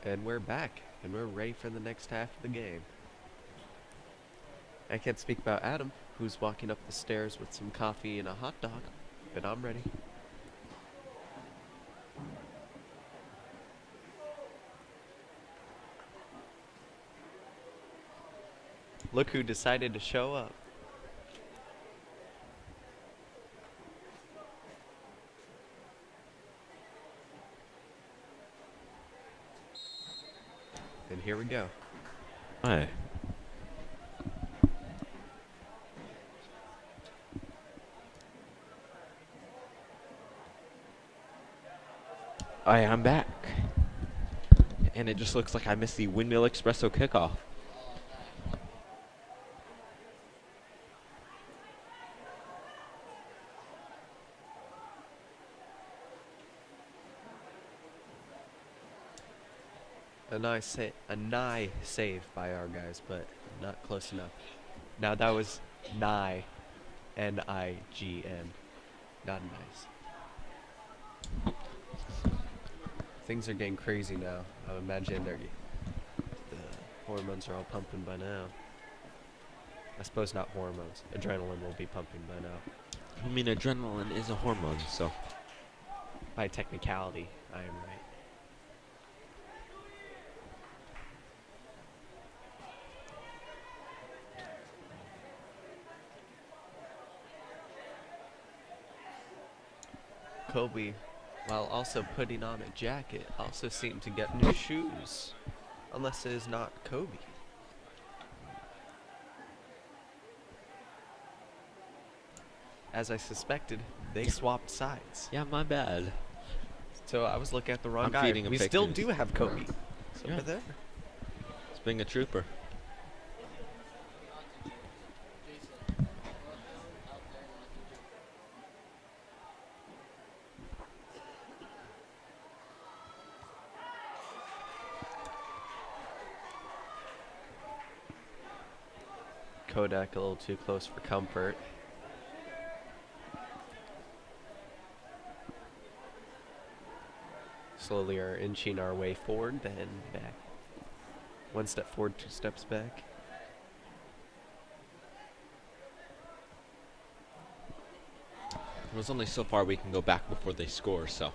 And we're back, and we're ready for the next half of the game. I can't speak about Adam, who's walking up the stairs with some coffee and a hot dog, but I'm ready. Look who decided to show up. And here we go. Hi. I'm back. And it just looks like I missed the Windmill Espresso kickoff. A nigh save by our guys, but not close enough. Now that was nigh, N-I-G-N, not nice. Things are getting crazy now. I imagine the hormones are all pumping by now. I suppose not hormones. Adrenaline will be pumping by now. I mean, adrenaline is a hormone, so. By technicality, I am right. Kobe, while also putting on a jacket, also seemed to get new shoes. Unless it is not Kobe. as I suspected, they swapped sides. Yeah, my bad. So I was looking at the wrong I'm guy. feeding him We fake still news. do have Kobe. It's Yeah. over there. It's being a trooper. Kodak a little too close for comfort. Slowly are inching our way forward, then back. One step forward, 2 steps back. There's only so far we can go back before they score, so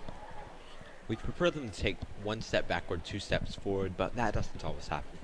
we'd prefer them to take 1 step backward, 2 steps forward, but that doesn't always happen.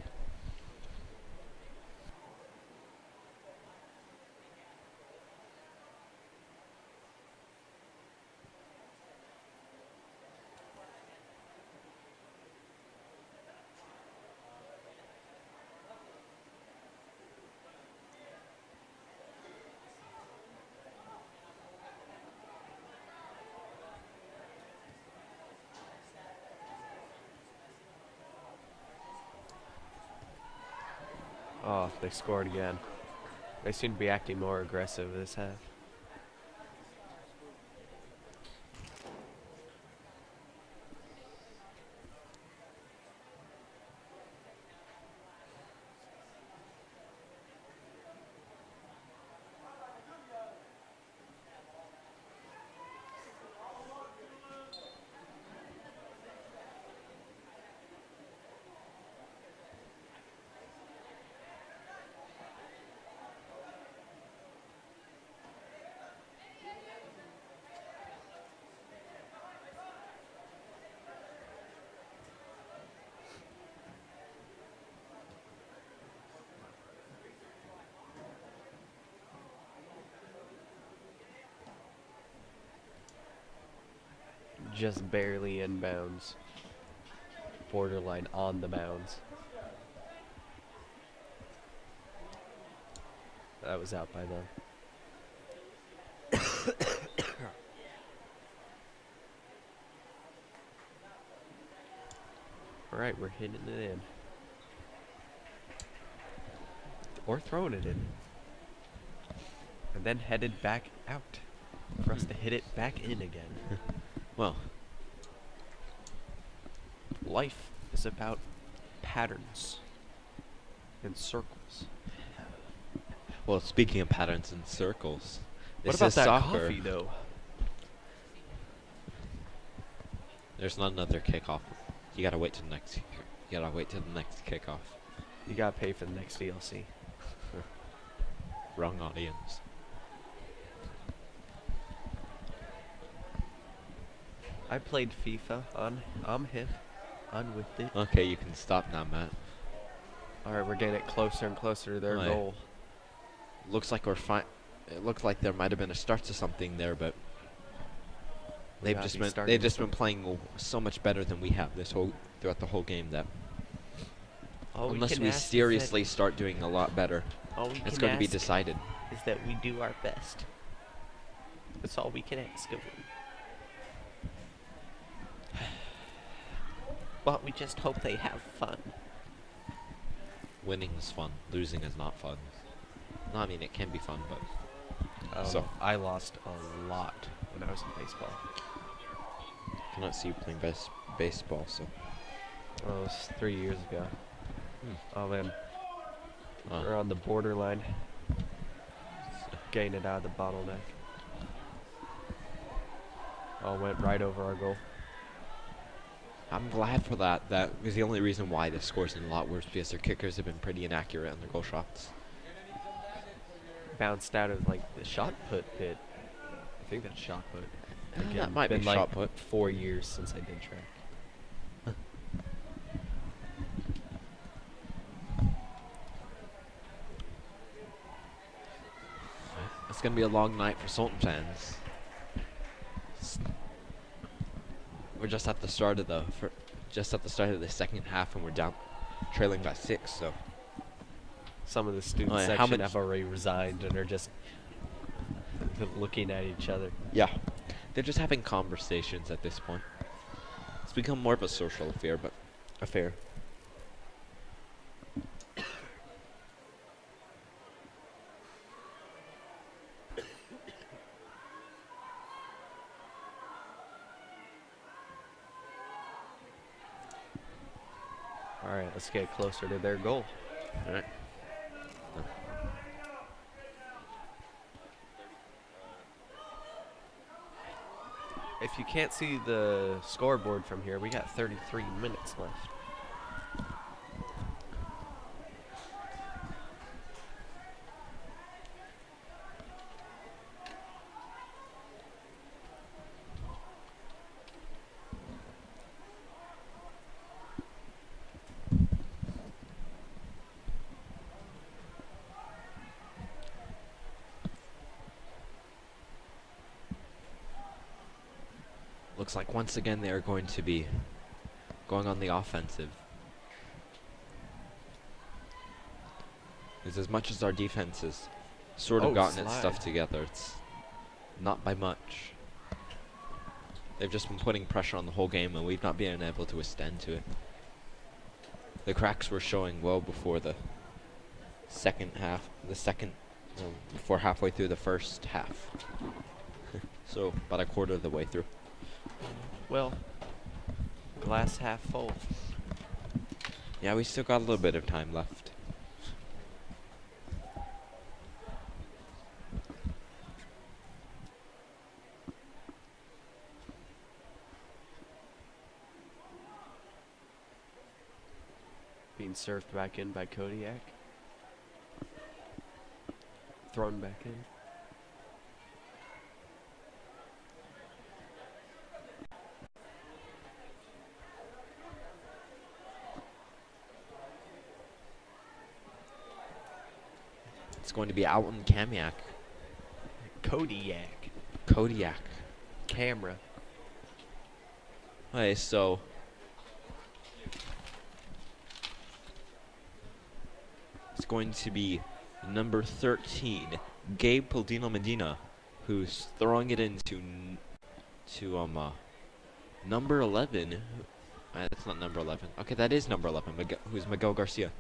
Oh, they scored again. They seem to be acting more aggressive this half. Just barely in bounds. Borderline on the bounds. That was out by them. Alright, we're hitting it in. Or throwing it in. And then headed back out. For us to hit it back in again. Well, Life is about patterns and circles. well, speaking of patterns and circles, What this about is that soccer. coffee, though? There's not another kickoff. You gotta wait till the next. You gotta wait till the next kickoff. You gotta pay for the next DLC. Wrong audience. I played FIFA on. I'm hip. I'm with it. Okay, you can stop now, Matt. Alright, we're getting it closer and closer to their Aye. goal. Looks like we're fine. It looked like there might have been a start to something there, but We gotta be they've starting just from- been playing so much better than we have throughout the whole game that unless we seriously start doing a lot better, it's going to be decided. Is that we do our best. That's all we can ask of them. But we just hope they have fun. Winning is fun. Losing is not fun. No, I mean it can be fun, but So I lost a lot when I was in baseball. I cannot see you playing baseball. So Oh, it was 3 years ago. Oh man, uh, we're on the borderline. Getting it out of the bottleneck. Oh, went right over our goal. I'm glad for that. That was the only reason why the score's been a lot worse, because their kickers have been pretty inaccurate on their goal shots. Bounced out of like the shot put pit. I think that's shot put. Again, that might be been like shot put. 4 years since I did track. It's gonna be a long night for Sultan fans. We're just at the start of the second half, and we're down, trailing by 6. So Some of the student Oh, yeah, how section much- have already resigned and are just looking at each other. Yeah. They're just having conversations at this point. It's become more of a social affair. All right, let's get closer to their goal. All right. If you can't see the scoreboard from here, we got 33 minutes left. Looks like once again they are going to be going on the offensive. Because as much as our defense has sort of gotten its stuff together, it's not by much. They've just been putting pressure on the whole game, and we've not been able to withstand to it. The cracks were showing well before the second half, before halfway through the first half. So about a quarter of the way through. Well, glass half full. Yeah, we still got a little bit of time left. Being served back in by Kodiak. Thrown back in. It's going to be out on Kamiak. Kodiak. Camera. Okay, so it's going to be number 13, Gabe Paldino Medina, who's throwing it into number 11. That's not number 11. Okay, that is number 11, who's Miguel Garcia.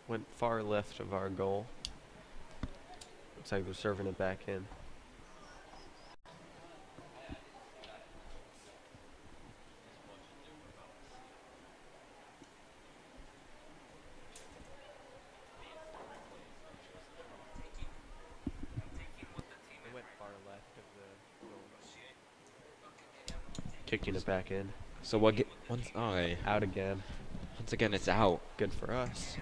Went far left of our goal. Looks like they're serving it back in. They went far left of the goal. Kicking it back in. So okay. Out again. Once again, it's out. Good for us.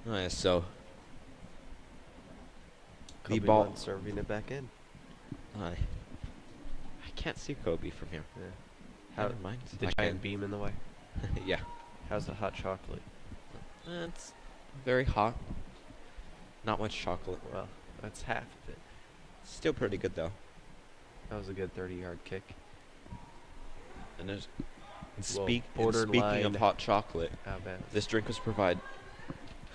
Alright, so the Kobe ball Lund serving it back in. I can't see Kobe from here. Yeah. Never mind. The giant beam in the way. Yeah. How's the hot chocolate? It's very hot. Not much chocolate. Well, that's half of it. Still pretty good though. That was a good 30-yard kick. And Well, speaking of hot chocolate, How bad? this drink was provided.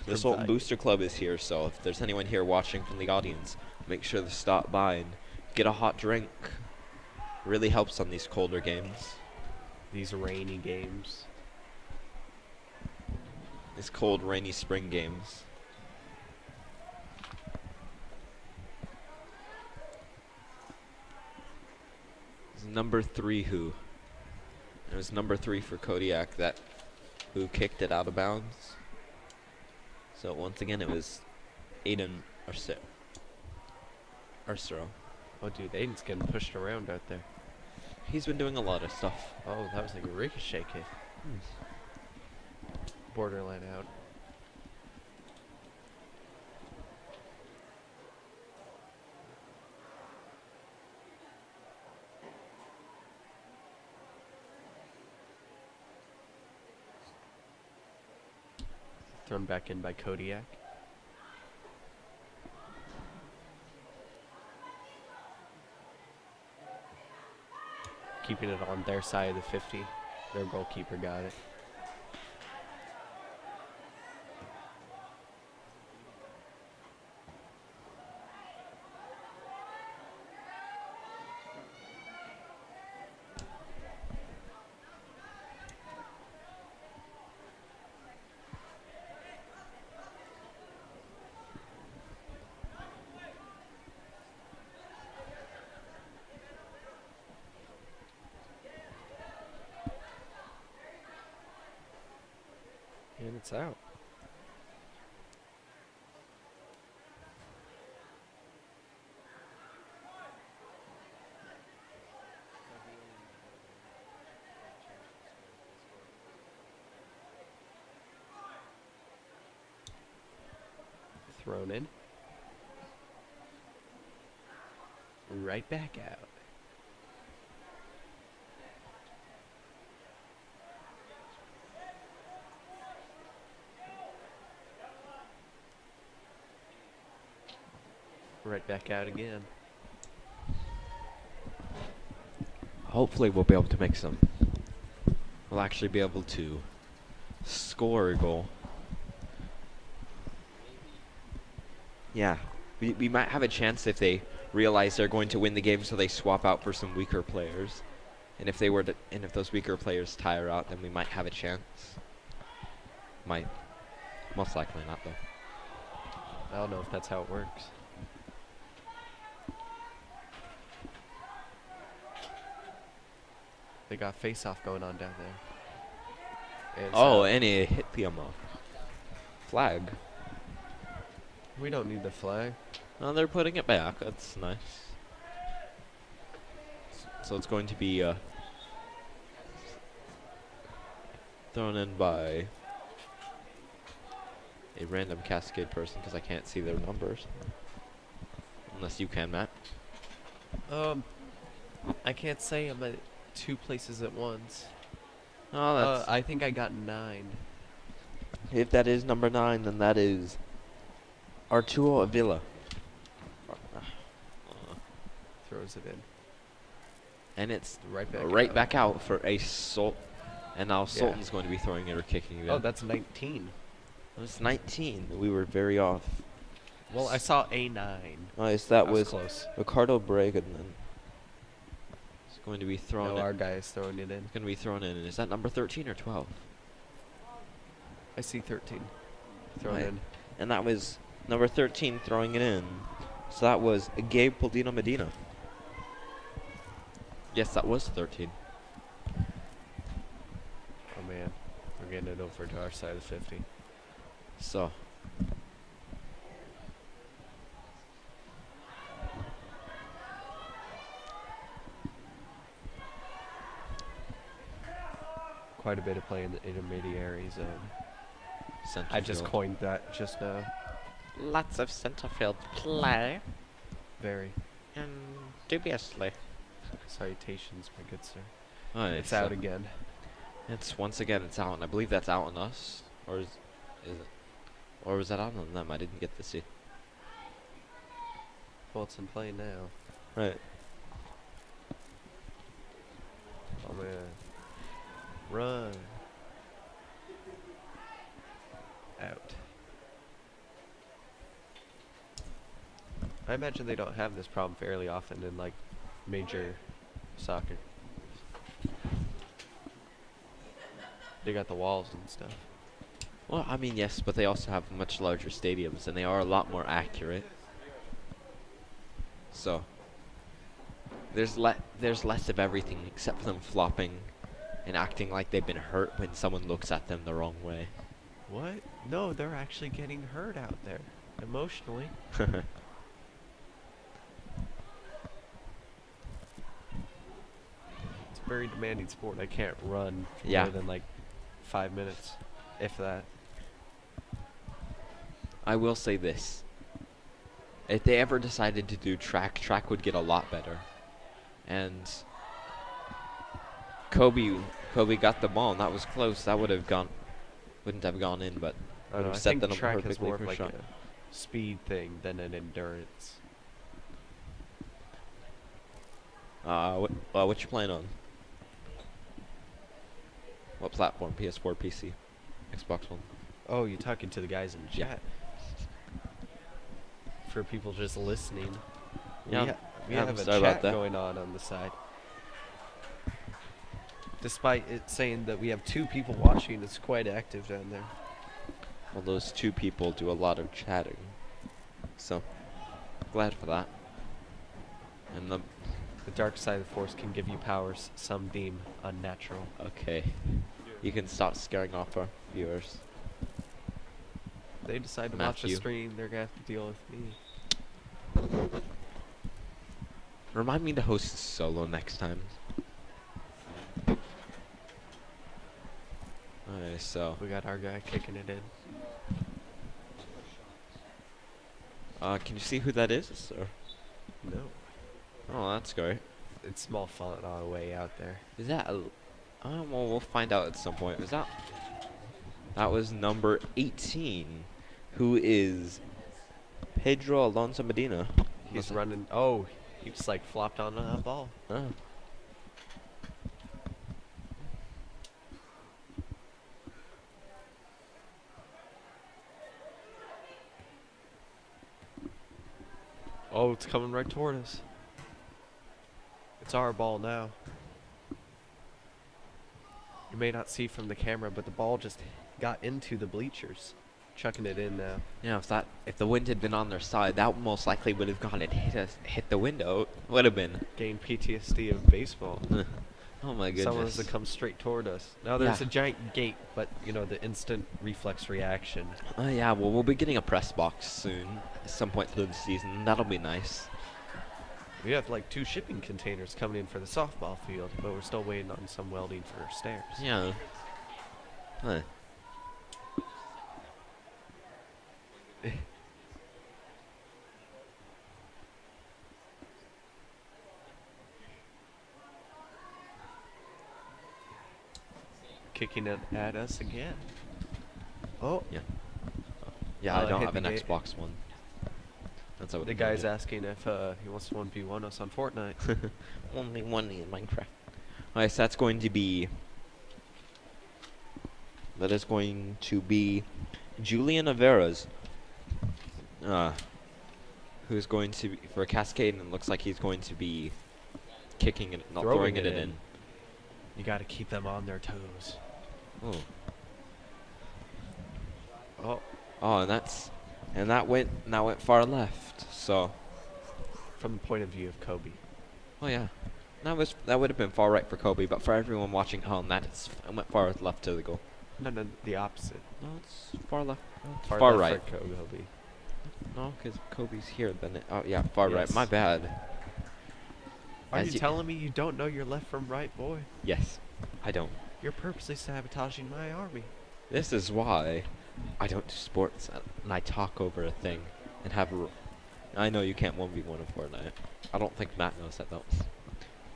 The Sultan Booster Club is here, so if there's anyone here watching from the audience, make sure to stop by and get a hot drink. Really helps on these colder games. These rainy games. These cold, rainy spring games. It's number 3 who. It was number 3 for Kodiak who kicked it out of bounds. So once again, it was Aiden Arcero. Oh, dude, Aiden's getting pushed around out there. He's been doing a lot of stuff. Oh, that was like a ricochet kick. Borderline out. Thrown back in by Kodiak. keeping it on their side of the 50. Their goalkeeper got it. And it's out. Thrown in. Right back out. Right back out again. Hopefully we'll be able to make some. We'll actually be able to score a goal. Yeah, we might have a chance if they realize they're going to win the game, so they swap out for some weaker players. And if those weaker players tire out, then we might have a chance. Might. Most likely not, though. I don't know if that's how it works. They got face-off going on down there. And Oh, and it hit the flag. we don't need the flag. Oh, they're putting it back. That's nice. So it's going to be thrown in by a random Cascade person because I can't see their numbers. Unless you can, Matt. I can't say I'm at 2 places at once. Oh, that's I think I got 9. if that is number 9, then that is Arturo Avila. Throws it in. And it's Right back out for a And now Sultan's going to be throwing it or kicking it in. Oh, that's 19. It's 19. We were very off. Well, I saw a 9. Oh, yes, that was close. Ricardo Bragan then. It's going to be thrown No, in. our guy is throwing it in. It's going to be thrown in. Is that number 13 or 12? I see 13. Thrown Right. in. And that was number 13 throwing it in. So that was Gabe Poldino Medina. Yes, that was 13. Oh, man. We're getting it over to our side of 50. So. Quite a bit of play in the intermediary zone. Center I just field. coined that just now. Lots of center field play. Very. And dubiously. Salutations, my good sir. Oh, It's out again. It's once again it's out, and I believe that's out on us, or is it, or was that out on them? I didn't get to see. Well, it's in play now. Right. Oh man. Run. Out. I imagine they don't have this problem fairly often in like major soccer. They got the walls and stuff. Well, I mean, yes, but they also have much larger stadiums, and they are a lot more accurate. So there's less of everything except for them flopping and acting like they've been hurt when someone looks at them the wrong way. What? No, they're actually getting hurt out there emotionally. It's a very demanding sport. I can't run for Yeah. more than like 5 minutes, if that. I will say this. If they ever decided to do track would get a lot better. And Kobe got the ball, and that was close. That wouldn't have gone in, but I would don't know. have I set think them up track is perfectly more for of a like shot. a speed thing than an endurance. What you playing on? What platform? PS4, PC, Xbox One. Oh, you're talking to the guys in Yeah. chat. For people just listening, Yeah, we yeah, have a sorry about chat that. going on the side. Despite it saying that we have 2 people watching, it's quite active down there. Well, those 2 people do a lot of chatting, so glad for that. And the The dark side of the force can give you powers some deem unnatural. okay, you can stop scaring off our viewers. They decide to watch the Matthew. stream, they're gonna have to deal with me. Remind me to host solo next time. Alright, so We got our guy kicking it in. can you see who that is? Or? No. Oh, that's great. It's small font all the way out there. Is that well, we'll find out at some point. That was number 18, who is Pedro Alonso Medina. He's running. Oh, he just like flopped on that ball. Oh. Oh, it's coming right toward us. It's our ball now. You may not see from the camera, but the ball just got into the bleachers. Chucking it in now. Yeah, if the wind had been on their side, that most likely would have gone and hit the window. Would have been. Gained PTSD of baseball. Oh my goodness. Someone's to come straight toward us. Now there's Yeah. a giant gate, but you know the instant reflex reaction. Yeah, well, we'll be getting a press box soon, at some point through the season. That'll be nice. We have like 2 shipping containers coming in for the softball field, but we're still waiting on some welding for stairs. Yeah. Huh. Kicking it at us again. Oh, Yeah. Yeah, I don't hit have the an gate. Xbox One. That's what the guy's asking if he wants to 1v1 us on Fortnite. Only one in Minecraft. Alright, so that's going to be. That is going to be Julian Averas. Who's going to be for Cascade, and it looks like he's going to be kicking it, not throwing it in. You got to keep them on their toes. Oh. Oh, Oh, and that went far left. So, from the point of view of Kobe. oh yeah, that would have been far right for Kobe, but for everyone watching home, it went far left to the goal. No, the opposite. No, it's far left. No, it's Far far left right. for Kobe. No, because Kobe's here. Then oh yeah, far right. Yes. My bad. Are As you telling me you don't know your left from right, boy? Yes, I don't. You're purposely sabotaging my army. This is why I don't do sports, and I talk over a thing and have. I know you can't 1v1 in Fortnite. I don't think Matt knows that though.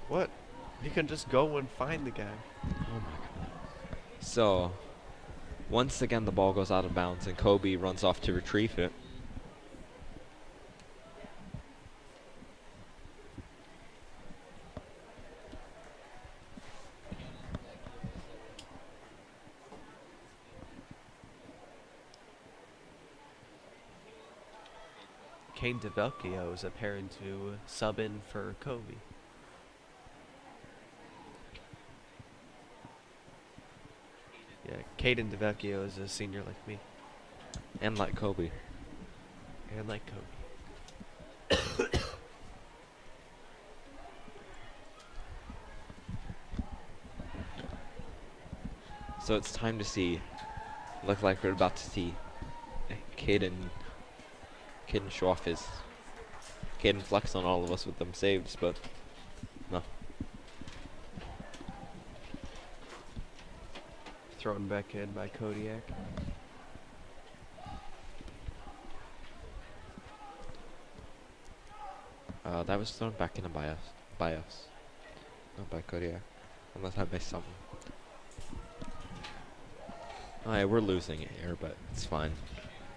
What? You can just go and find the guy. Oh my god. So, once again the ball goes out of bounds and Kobe runs off to retrieve it. Kane DeVecchio is appearing to sub in for Kobe. Yeah, Caden DeVecchio is a senior like me. And like Kobe. And like Kobe. So it's time to see. Look like we're about to see Caden show off his. Caden flex on all of us with them saves, but no. Thrown back in by Kodiak. That was thrown back in by us. Not by Kodiak. Unless I missed something. Alright, we're losing it here, but it's fine.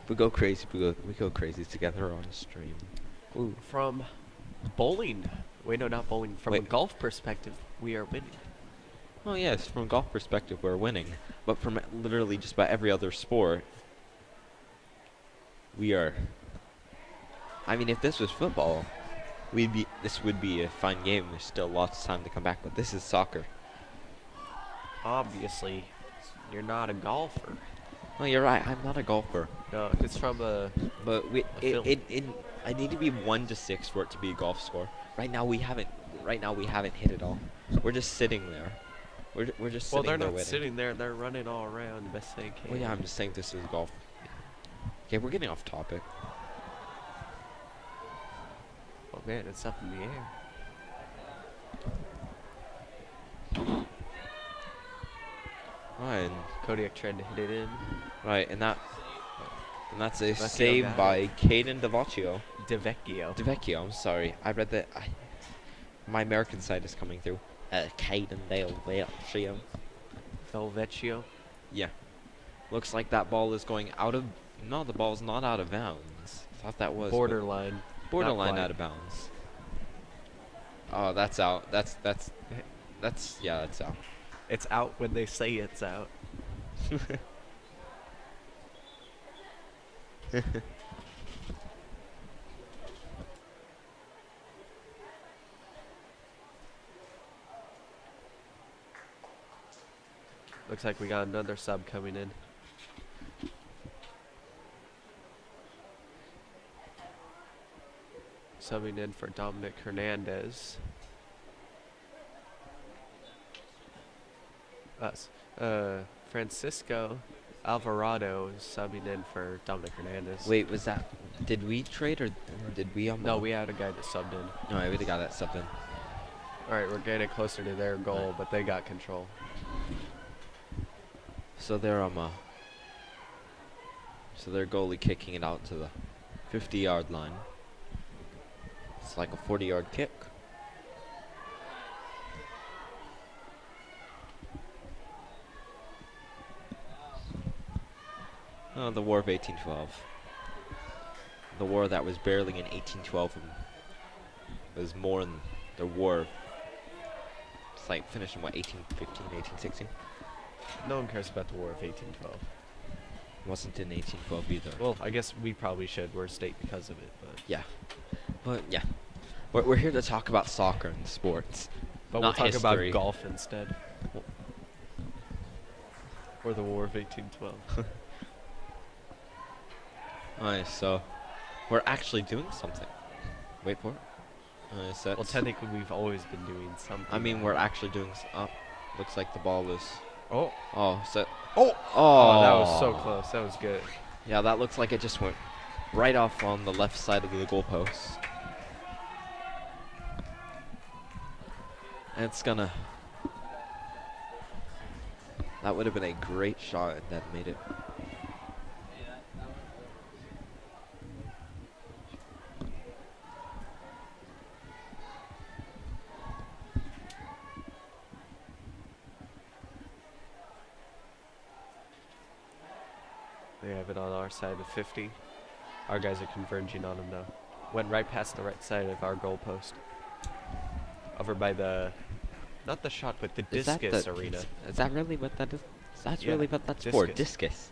We go crazy. We go crazy together on stream. Ooh. From bowling. Wait, no, not bowling. From a Wait. golf perspective, we are winning. Oh yes, from a golf perspective, we're winning, but from literally just about every other sport, we are. I mean, if this was football, this would be a fun game. There's still lots of time to come back, but this is soccer. Obviously, you're not a golfer. Oh, you're right. I'm not a golfer. No, it's from a. But film. I need to be 1 to 6 for it to be a golf score. Right now we haven't hit it all. We're just sitting there. We're just Well, sitting they're there not waiting. sitting there. They're running all around the best they can. Well, yeah, I'm just saying this is golf. Okay, we're getting off topic. Oh man, it's up in the air. Right, and Kodiak tried to hit it in. right, and that's a Vecchio save got by Caden DeVecchio. DeVecchio. DeVecchio, I'm sorry. I read that. My American side is coming through. Caden DeVecchio. Velvecchio. Yeah. Looks like that ball is going out of. No, the ball's not out of bounds. Thought that was. Borderline. Borderline Not out of bounds. Oh, that's out. That's yeah, that's out. It's out when they say it's out. Looks like we got another sub coming in. Subbing in for Dominic Hernandez. Us. Francisco Alvarado is subbing in for Dominic Hernandez. Wait, was that? Did we trade or did we? No, we had a guy that subbed in. No, we got that something. All right, we're getting closer to their goal, but they got control. So they're so their goalie kicking it out to the 50-yard line. It's like a 40-yard kick. Oh, the War of 1812. The war that was barely in 1812 and was more in the war. It's like finished in what, 1815, 1816? No one cares about the War of 1812. Wasn't in 1812 either. Well, I guess we probably should. We're a state because of it, but Yeah. But yeah. We're here to talk about soccer and sports. we'll not talk history. about golf instead. Or the War of 1812. Alright, so we're actually doing something. Wait for it. So Well, technically, we've always been doing something. I mean, we're actually doing. Looks like the ball is. Oh. Oh, so. Oh! Oh! Oh, that was so close. That was good. Yeah, that looks like it just went right off on the left side of the goalpost. And it's gonna. That would have been a great shot if that made it. They have it on our side of 50. Our guys are converging on them now. Went right past the right side of our goalpost. Over by the, not the shot, but the Is that discus the- arena. Is that really what that is? That's Yeah, really what that's for. discus. Discus.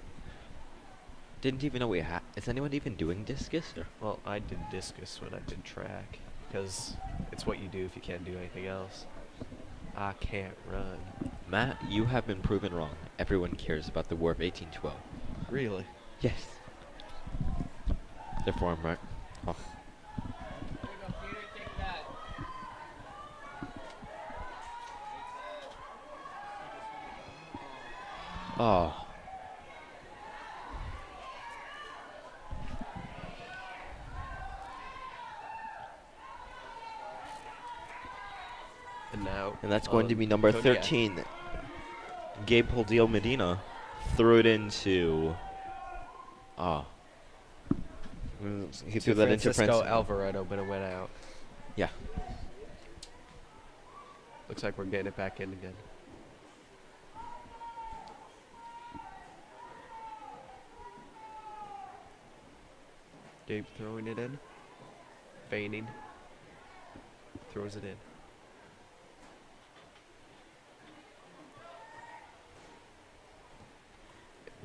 Didn't even know we had. Is anyone even doing discus? Or? Well, I did discus when I did track, because it's what you do if you can't do anything else. I can't run. Matt, you have been proven wrong. Everyone cares about the War of 1812. Really? Yes. Therefore, I'm right. Oh. Oh. And now. And that's going to be number Kodiak. 13. Gabe Poldil Medina threw it into. He threw that into Francisco Prince. Alvarado, but it went out. Yeah. Looks like we're getting it back in again. Gabe throwing it in. Feigning. Throws it in.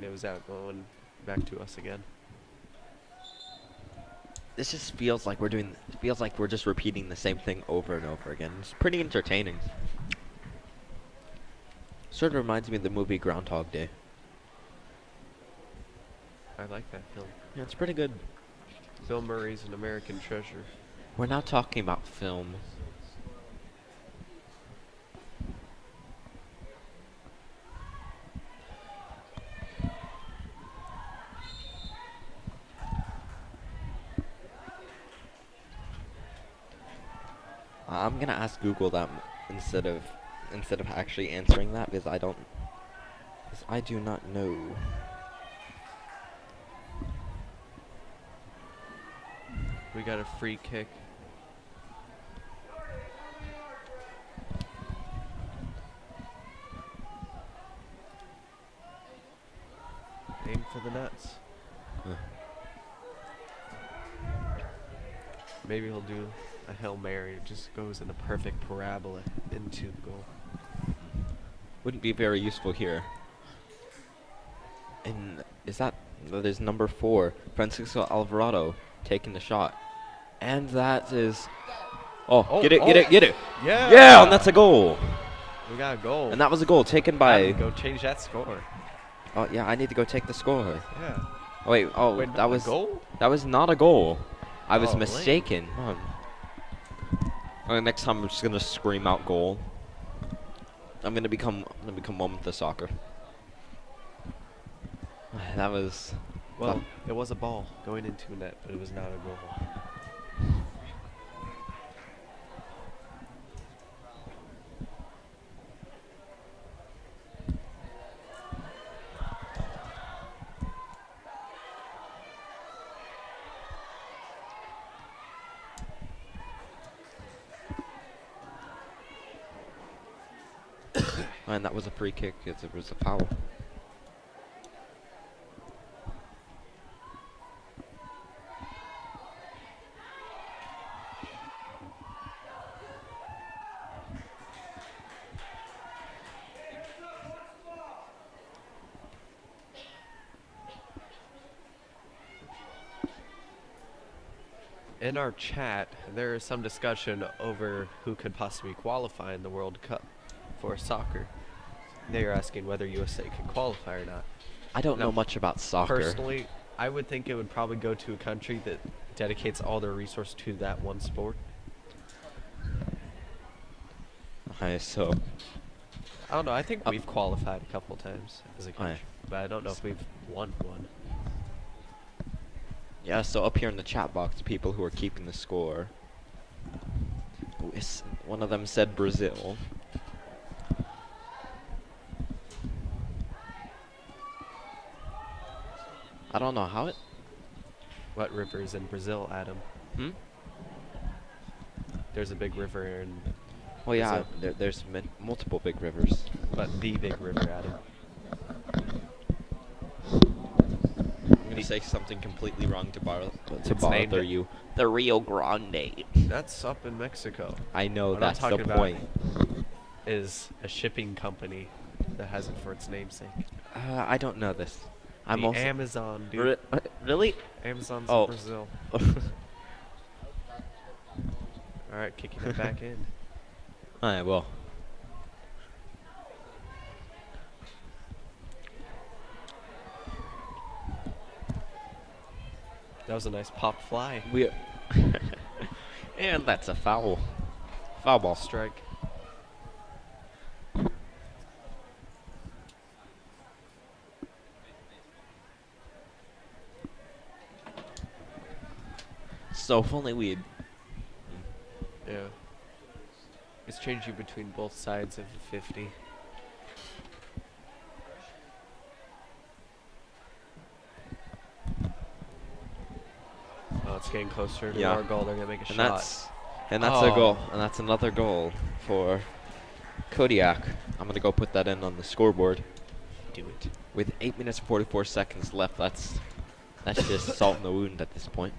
And it was out going back to us again. This just feels like we're just repeating the same thing over and over again. It's pretty entertaining. Sort of reminds me of the movie Groundhog Day. I like that film. Yeah, it's pretty good. Bill Murray's an American treasure. We're not talking about film. I'm gonna ask Google that instead of actually answering that because I do not know. We got a free kick. Aim for the nuts. Maybe he'll do a Hail Mary. It just goes in a perfect parabola into the goal. Wouldn't be very useful here. And that is number 4, Francisco Alvarado taking the shot. And that is get it. Yeah. Yeah, and that's a goal. We got a goal. And that was a goal taken by Go change that score. Oh yeah, I need to go take the score. Yeah. Oh wait, that was a goal? That was not a goal. I was Oh, mistaken. Next time I'm just gonna scream out goal. I'm gonna become one with the soccer. That was Well, it was a ball going into net, but it was not a goal. and that was a free kick. It was a foul. In our chat, there is some discussion over who could possibly qualify in the World Cup for soccer. They are asking whether USA can qualify or not. I don't know much about soccer. Personally, I would think it would probably go to a country that dedicates all their resource to that one sport. So I don't know. I think we've qualified a couple times as a country, but I don't know if we've won one. Yeah, so up here in the chat box, people who are keeping the score. One of them said Brazil. I don't know how it. What river is in Brazil, Adam? There's a big river in. Well, yeah, there's multiple big rivers. But the big river, Adam. I'm gonna say something completely wrong to bother you. The Rio Grande. That's up in Mexico. I know, what that's I'm the talking point. About is a shipping company that has it for its namesake. I don't know this. The Amazon, dude. Really? Amazon's in Brazil. Alright, kicking it back in. Alright, well. That was a nice pop fly. And that's a foul. Foul ball. Strike. So if only we'd. Yeah. It's changing between both sides of the 50. Oh, it's getting closer to our goal. They're going to make a shot. And that's a goal. And that's another goal for Kodiak. I'm going to go put that in on the scoreboard. Do it. With 8 minutes and 44 seconds left, that's just salt in the wound at this point.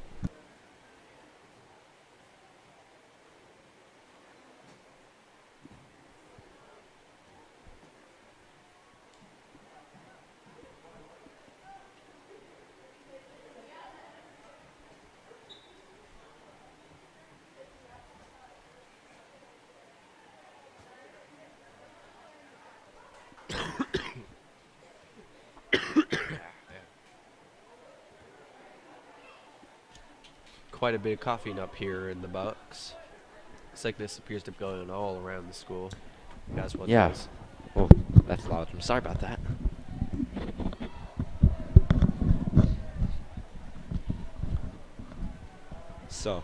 Quite a bit of coughing up here in the Bucks. Sickness appears to be going all around the school. That's what Yeah. does. Oh, that's loud. I'm sorry about that. So,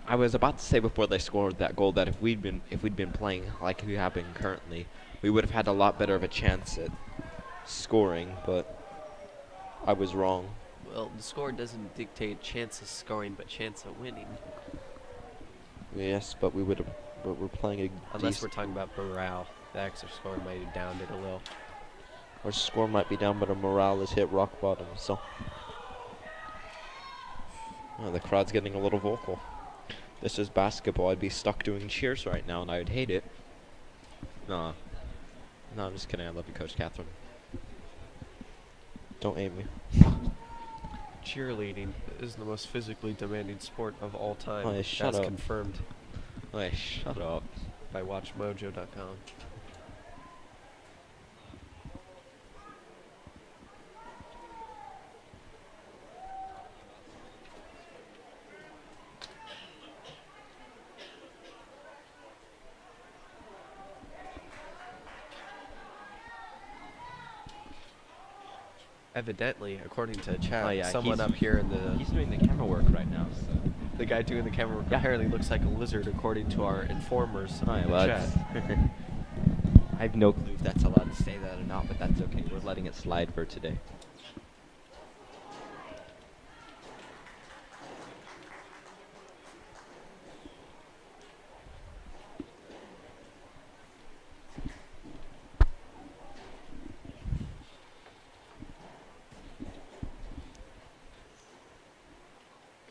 I was about to say before they scored that goal that if we'd been playing like we have been currently, we would have had a lot better of a chance at scoring, but I was wrong. Well, the score doesn't dictate chance of scoring, but chance of winning. Yes, but we're playing a Unless we're talking about morale. The extra score might have downed it a little. our score might be down, but our morale has hit rock bottom. So, oh, the crowd's getting a little vocal. This is basketball. I'd be stuck doing cheers right now, and I would hate it. No, I'm just kidding. I love you, Coach Catherine. Don't aim me. Cheerleading is the most physically demanding sport of all time. Oh, shut That's up. confirmed Hey, shut up. by WatchMojo.com. Evidently, according to chat, Oh, yeah, someone up here in the He's doing the camera work right now. So. the guy doing the camera work apparently looks like a lizard, according to our informers in the chat. I have no clue if that's allowed to say that or not, but that's okay. We're letting it slide for today.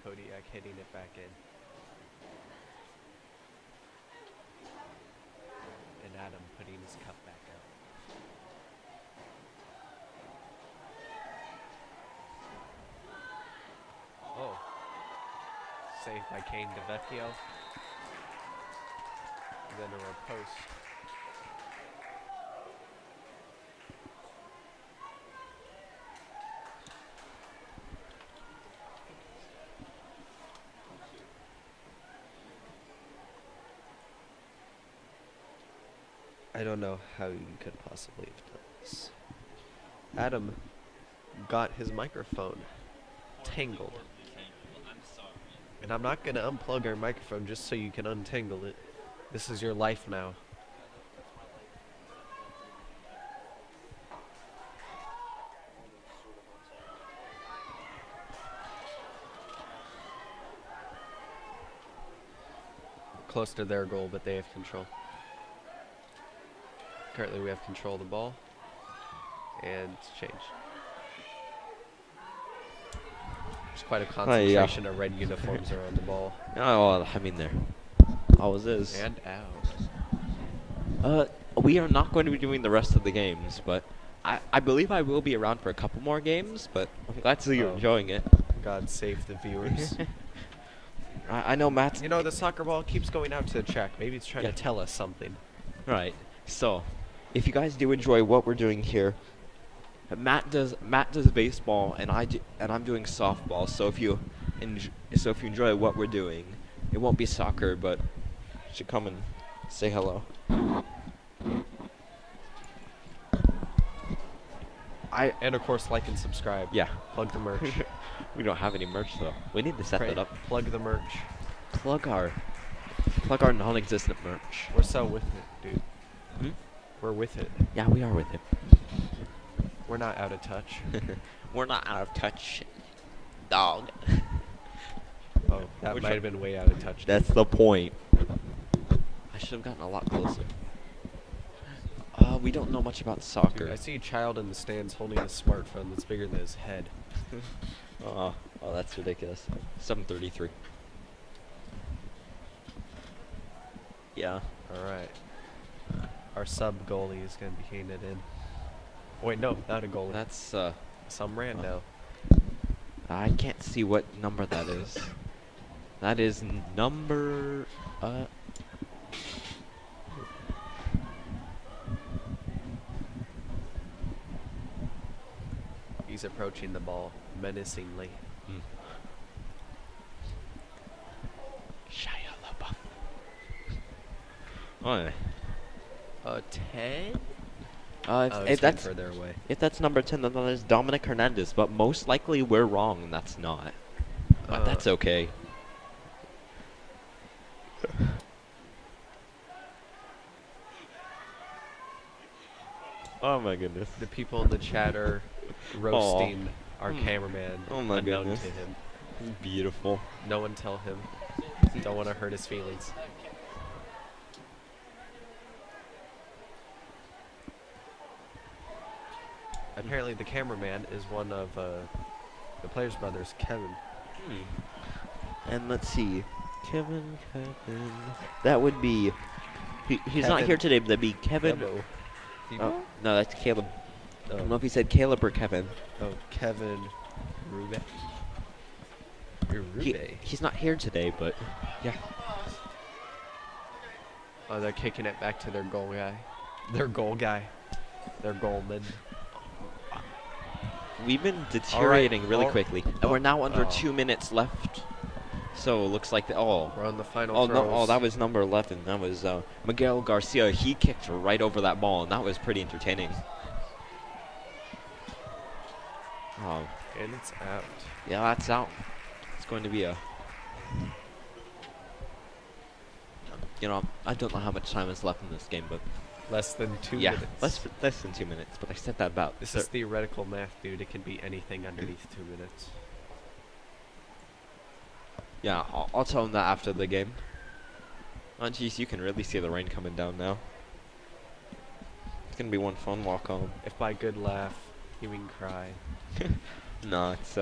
Kodiak hitting it back in. And Adam putting his cup back out. Oh. Saved by Kane DeVecchio. And then a post. I don't know how you could possibly have done this. Adam got his microphone tangled. And I'm not going to unplug our microphone just so you can untangle it. This is your life now. Close to their goal, but they have control. Currently we have control of the ball. And it's changed. There's quite a concentration of red uniforms around the ball. Oh, I mean, there always is. And out. We are not going to be doing the rest of the games, but I believe I will be around for a couple more games, but I'm glad to see you're enjoying it. God save the viewers. I know Matt's... You know, the soccer ball keeps going out to the track. Maybe it's trying to tell us something. Right. So, if you guys do enjoy what we're doing here, Matt does baseball and I'm doing softball. So if you enjoy what we're doing, it won't be soccer, but you should come and say hello. And of course, like and subscribe. Yeah. Plug the merch. We don't have any merch though. We need to set that up. Plug the merch. Plug our non-existent merch. We're so with it, dude. Hmm? We're with it. Yeah, we are with it. We're not out of touch. We're not out of touch, dog. Oh, that might have been way out of touch. That's the point. I should have gotten a lot closer. We don't know much about soccer. Dude, I see a child in the stands holding a smartphone that's bigger than his head. Oh, that's ridiculous. 7:33. Yeah. All right. Our sub goalie is going to be handed in. Wait, no, not a goalie. That's some rando. I can't see what number that is. That is number He's approaching the ball menacingly. Shia LaBeouf. Oh, yeah. 10? If that's further away. if that's number 10, then that is Dominic Hernandez. But most likely we're wrong, and that's not. But that's okay. Oh my goodness. The people in the chat are roasting our cameraman. Oh my unknown goodness. to him. Beautiful. No one tell him. Don't want to hurt his feelings. Apparently the cameraman is one of the players' brothers, Kevin. And let's see. Kevin. That would be... He's not Kevin. here today, but that'd be Kevin. Debo. No, that's Caleb. I don't know if he said Caleb or Kevin. Oh, Kevin Rube. He's not here today, but yeah. Oh, they're kicking it back to their goal guy. Their goalman. We've been deteriorating really quickly. And we're now under 2 minutes left. So it looks like we're on the final no, throws. that was number 11. That was Miguel Garcia. He kicked right over that ball, and that was pretty entertaining. Oh, And it's out. yeah, that's out. It's going to be a... You know, I don't know how much time is left in this game, but... Less than 2 yeah, minutes. less than 2 minutes, but I said that about... This is theoretical math, dude. It can be anything underneath 2 minutes. Yeah, I'll tell him that after the game. Oh, jeez, you can really see the rain coming down now. It's going to be one fun walk home. If by good laugh, you mean cry. No, it's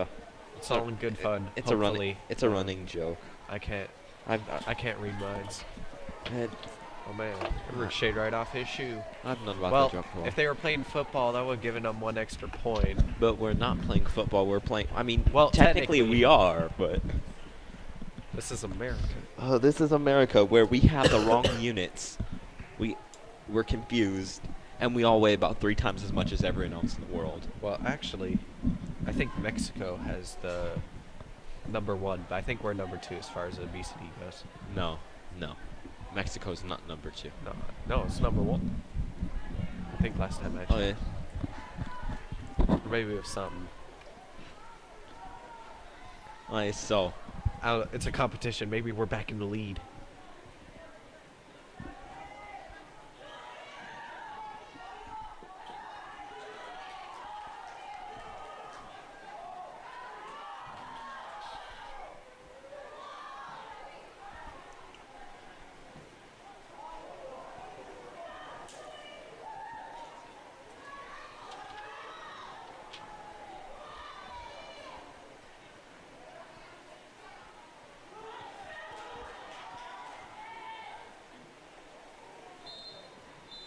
all in good fun. It's hopefully. a running joke. I can't read minds. It, Oh man, it ricocheted right off his shoe. I don't know about Well, the jump ball. if they were playing football, that would have given them 1 extra point. But we're not playing football. We're playing... I mean, Well, technically we are, but... This is America. Oh, this is America, where we have the wrong units. We're confused, and we all weigh about 3 times as much as everyone else in the world. Well, actually, I think Mexico has the number 1, but I think we're number 2 as far as obesity goes. No. Mexico's not number 2. No, it's number 1. I think last time I checked. Oh, yeah. Or maybe we have something. Alright, so... It's a competition. Maybe we're back in the lead.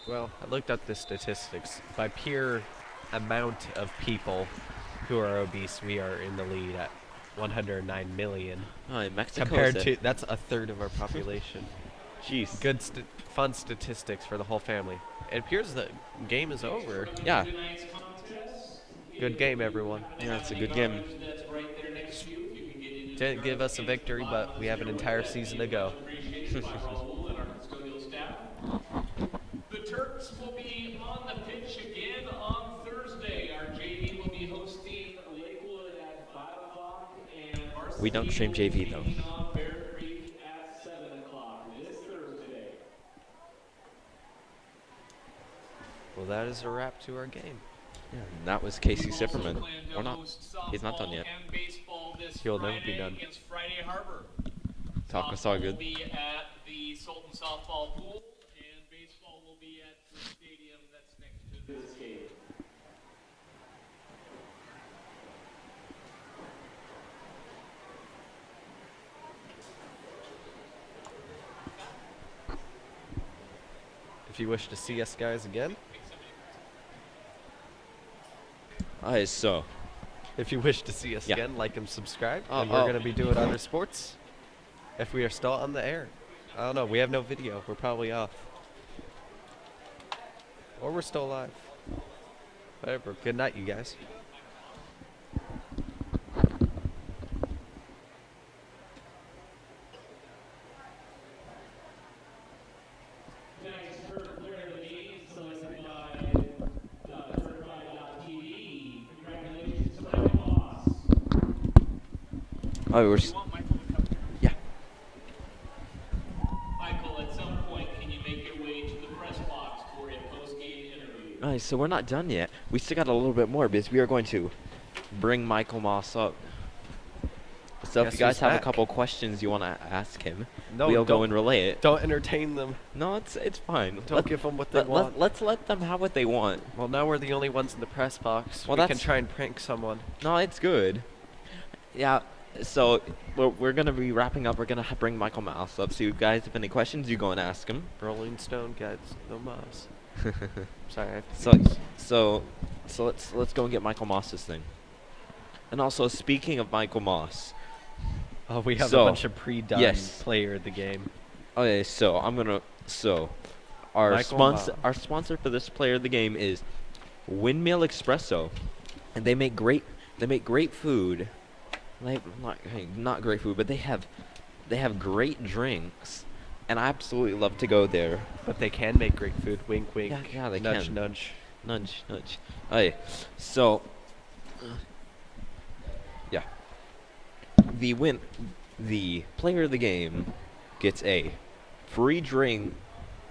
Well, I looked up the statistics. By pure amount of people who are obese, we are in the lead at 109 million. Alright, Mexico Compared to, that's a third of our population. Jeez. Good, fun statistics for the whole family. It appears the game is over. Yeah. Good game, everyone. Yeah, it's a good game. Didn't give us a victory, but we have an entire season to go. The Turks will be on the pitch again on Thursday. Our JV will be hosting Lakewood at 5 o'clock and varsity We don't stream JV, will be though. taking on Bear Creek at 7 o'clock this Thursday. Well, that is a wrap to our game. Yeah, and that was Casey Zipperman. Or not. He's not done yet. He'll never be done. Against Friday Harbor. Talk us all good. Will be at the Sultan softball pool, and baseball will be at the stadium that's next to the Cascade. If you wish to see us guys again, Alright, so... if you wish to see us Yeah. again, like and subscribe. Oh, And we're oh. going to be doing other sports. If we are still on the air. I don't know. We have no video. We're probably off. Or we're still alive. Whatever. Good night, you guys. Congratulations to Michael Moss. Oh, we're. Yeah. Michael, at some point, can you make your way to the press box for a post-game interview? Alright, so we're not done yet. We still got a little bit more because we are going to bring Michael Moss up. So if Guess you guys who's have a back? couple questions you want to ask him, No, we'll go don't- and relay it. Don't entertain them. No, it's fine. Don't give them what they want. Let's let them have what they want. Well, now we're the only ones in the press box. Well, we can that's- try and prank someone. No, it's good. Yeah. So we're gonna be wrapping up. We're gonna bring Michael Moss up. So you guys have any questions, you go and ask him. Rolling Stone gets no moss. Sorry. I have to So do this. so let's go and get Michael Moss's thing. And also, speaking of Michael Moss. Oh, we have So, a bunch of pre-done yes. player of the game. Okay, so our Michael sponsor for this player of the game is Windmill Espresso, and they make great food. Not great food, but they have great drinks, and I absolutely love to go there. But they can make great food. Wink, wink. Yeah, they nudge, can. nudge. Nudge, nudge. Okay, so yeah, the player of the game gets a free drink.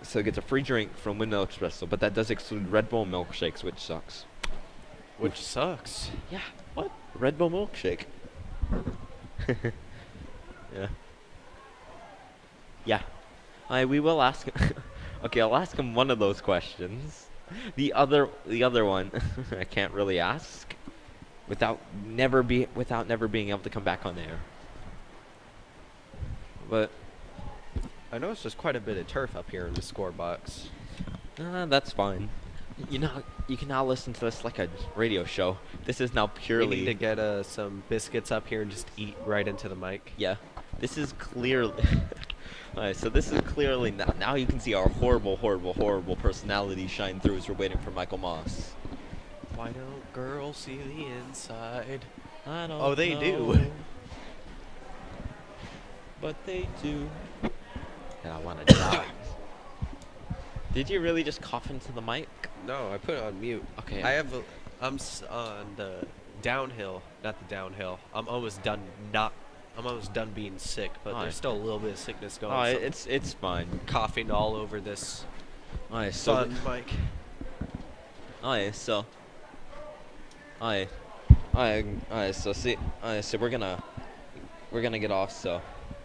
So gets a free drink from Windmill Espresso, but that does exclude Red Bull milkshakes, which sucks. Which sucks. Yeah. What? Red Bull milkshake. Yeah. Yeah. We will ask him. Okay, I'll ask him one of those questions. The other one, I can't really ask without never being able to come back on air. But I noticed there's quite a bit of turf up here in the score box. that's fine. You can now listen to this like a radio show. This is now purely. We need to get some biscuits up here and just eat right into the mic. Yeah, this is clearly. Alright, so this is clearly now you can see our horrible personality shine through as we're waiting for Michael Moss. Why don't girls see the inside? I don't Oh, they know, do. But they do. And I want to die. Did you really just cough into the mic? No, I put it on mute. Okay. I'm on the downhill, not the downhill. I'm almost done being sick, but Alright. there's still a little bit of sickness going Oh, on. it's fine. Coughing all over this Alright, so sun mic. Alright, so we're gonna get off. So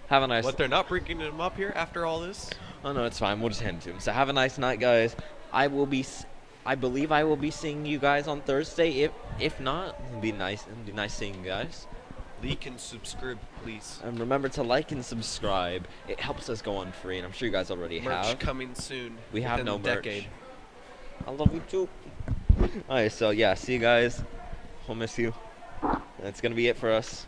have a nice. What, they're not bringing him up here after all this? Oh no, it's fine. We'll just hand it to him. So have a nice night, guys. I believe I will be seeing you guys on Thursday. If not, it'd be nice seeing you guys. Like and subscribe, please. And remember to like and subscribe. It helps us go on free, and I'm sure you guys already Merch have. coming soon. We have within no the merch. decade. I love you too. Alright, so yeah, see you guys. We'll miss you. That's gonna be it for us.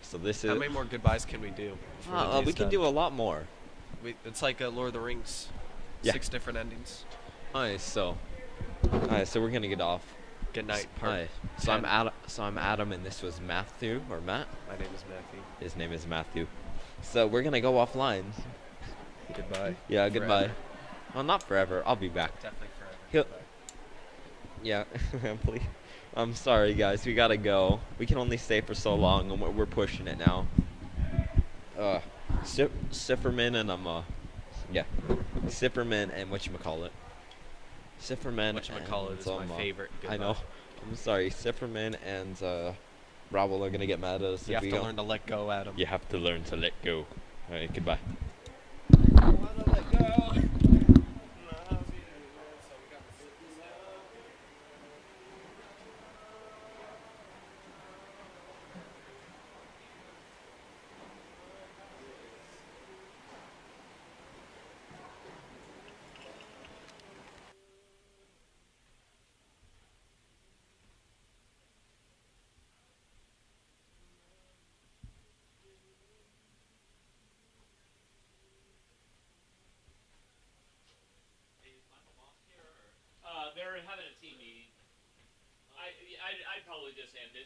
So this is. How many more goodbyes can we do? before the we day's can done? do a lot more. It's like Lord of the Rings. Yeah. 6 different endings. Alright, so we're gonna get off. Good night. part Alright, so 10. I'm Adam, and this was Matthew or Matt. My name is Matthew. His name is Matthew. So we're gonna go offline. Goodbye. Yeah, Forever. goodbye. Well, not forever. I'll be back. Definitely forever. He'll- Goodbye. Yeah, please. I'm sorry, guys. We gotta go. We can only stay for so long, and we're pushing it now. Sifferman and Sifferman and whatchamacallit. Sifferman Whatchamacallit is my favorite. I know. I'm sorry. Sifferman and Raul are gonna get mad at us You if have we to go. learn to let go, Adam. You have to learn to let go. Alright, goodbye. They're having a team meeting. I'd probably just end it.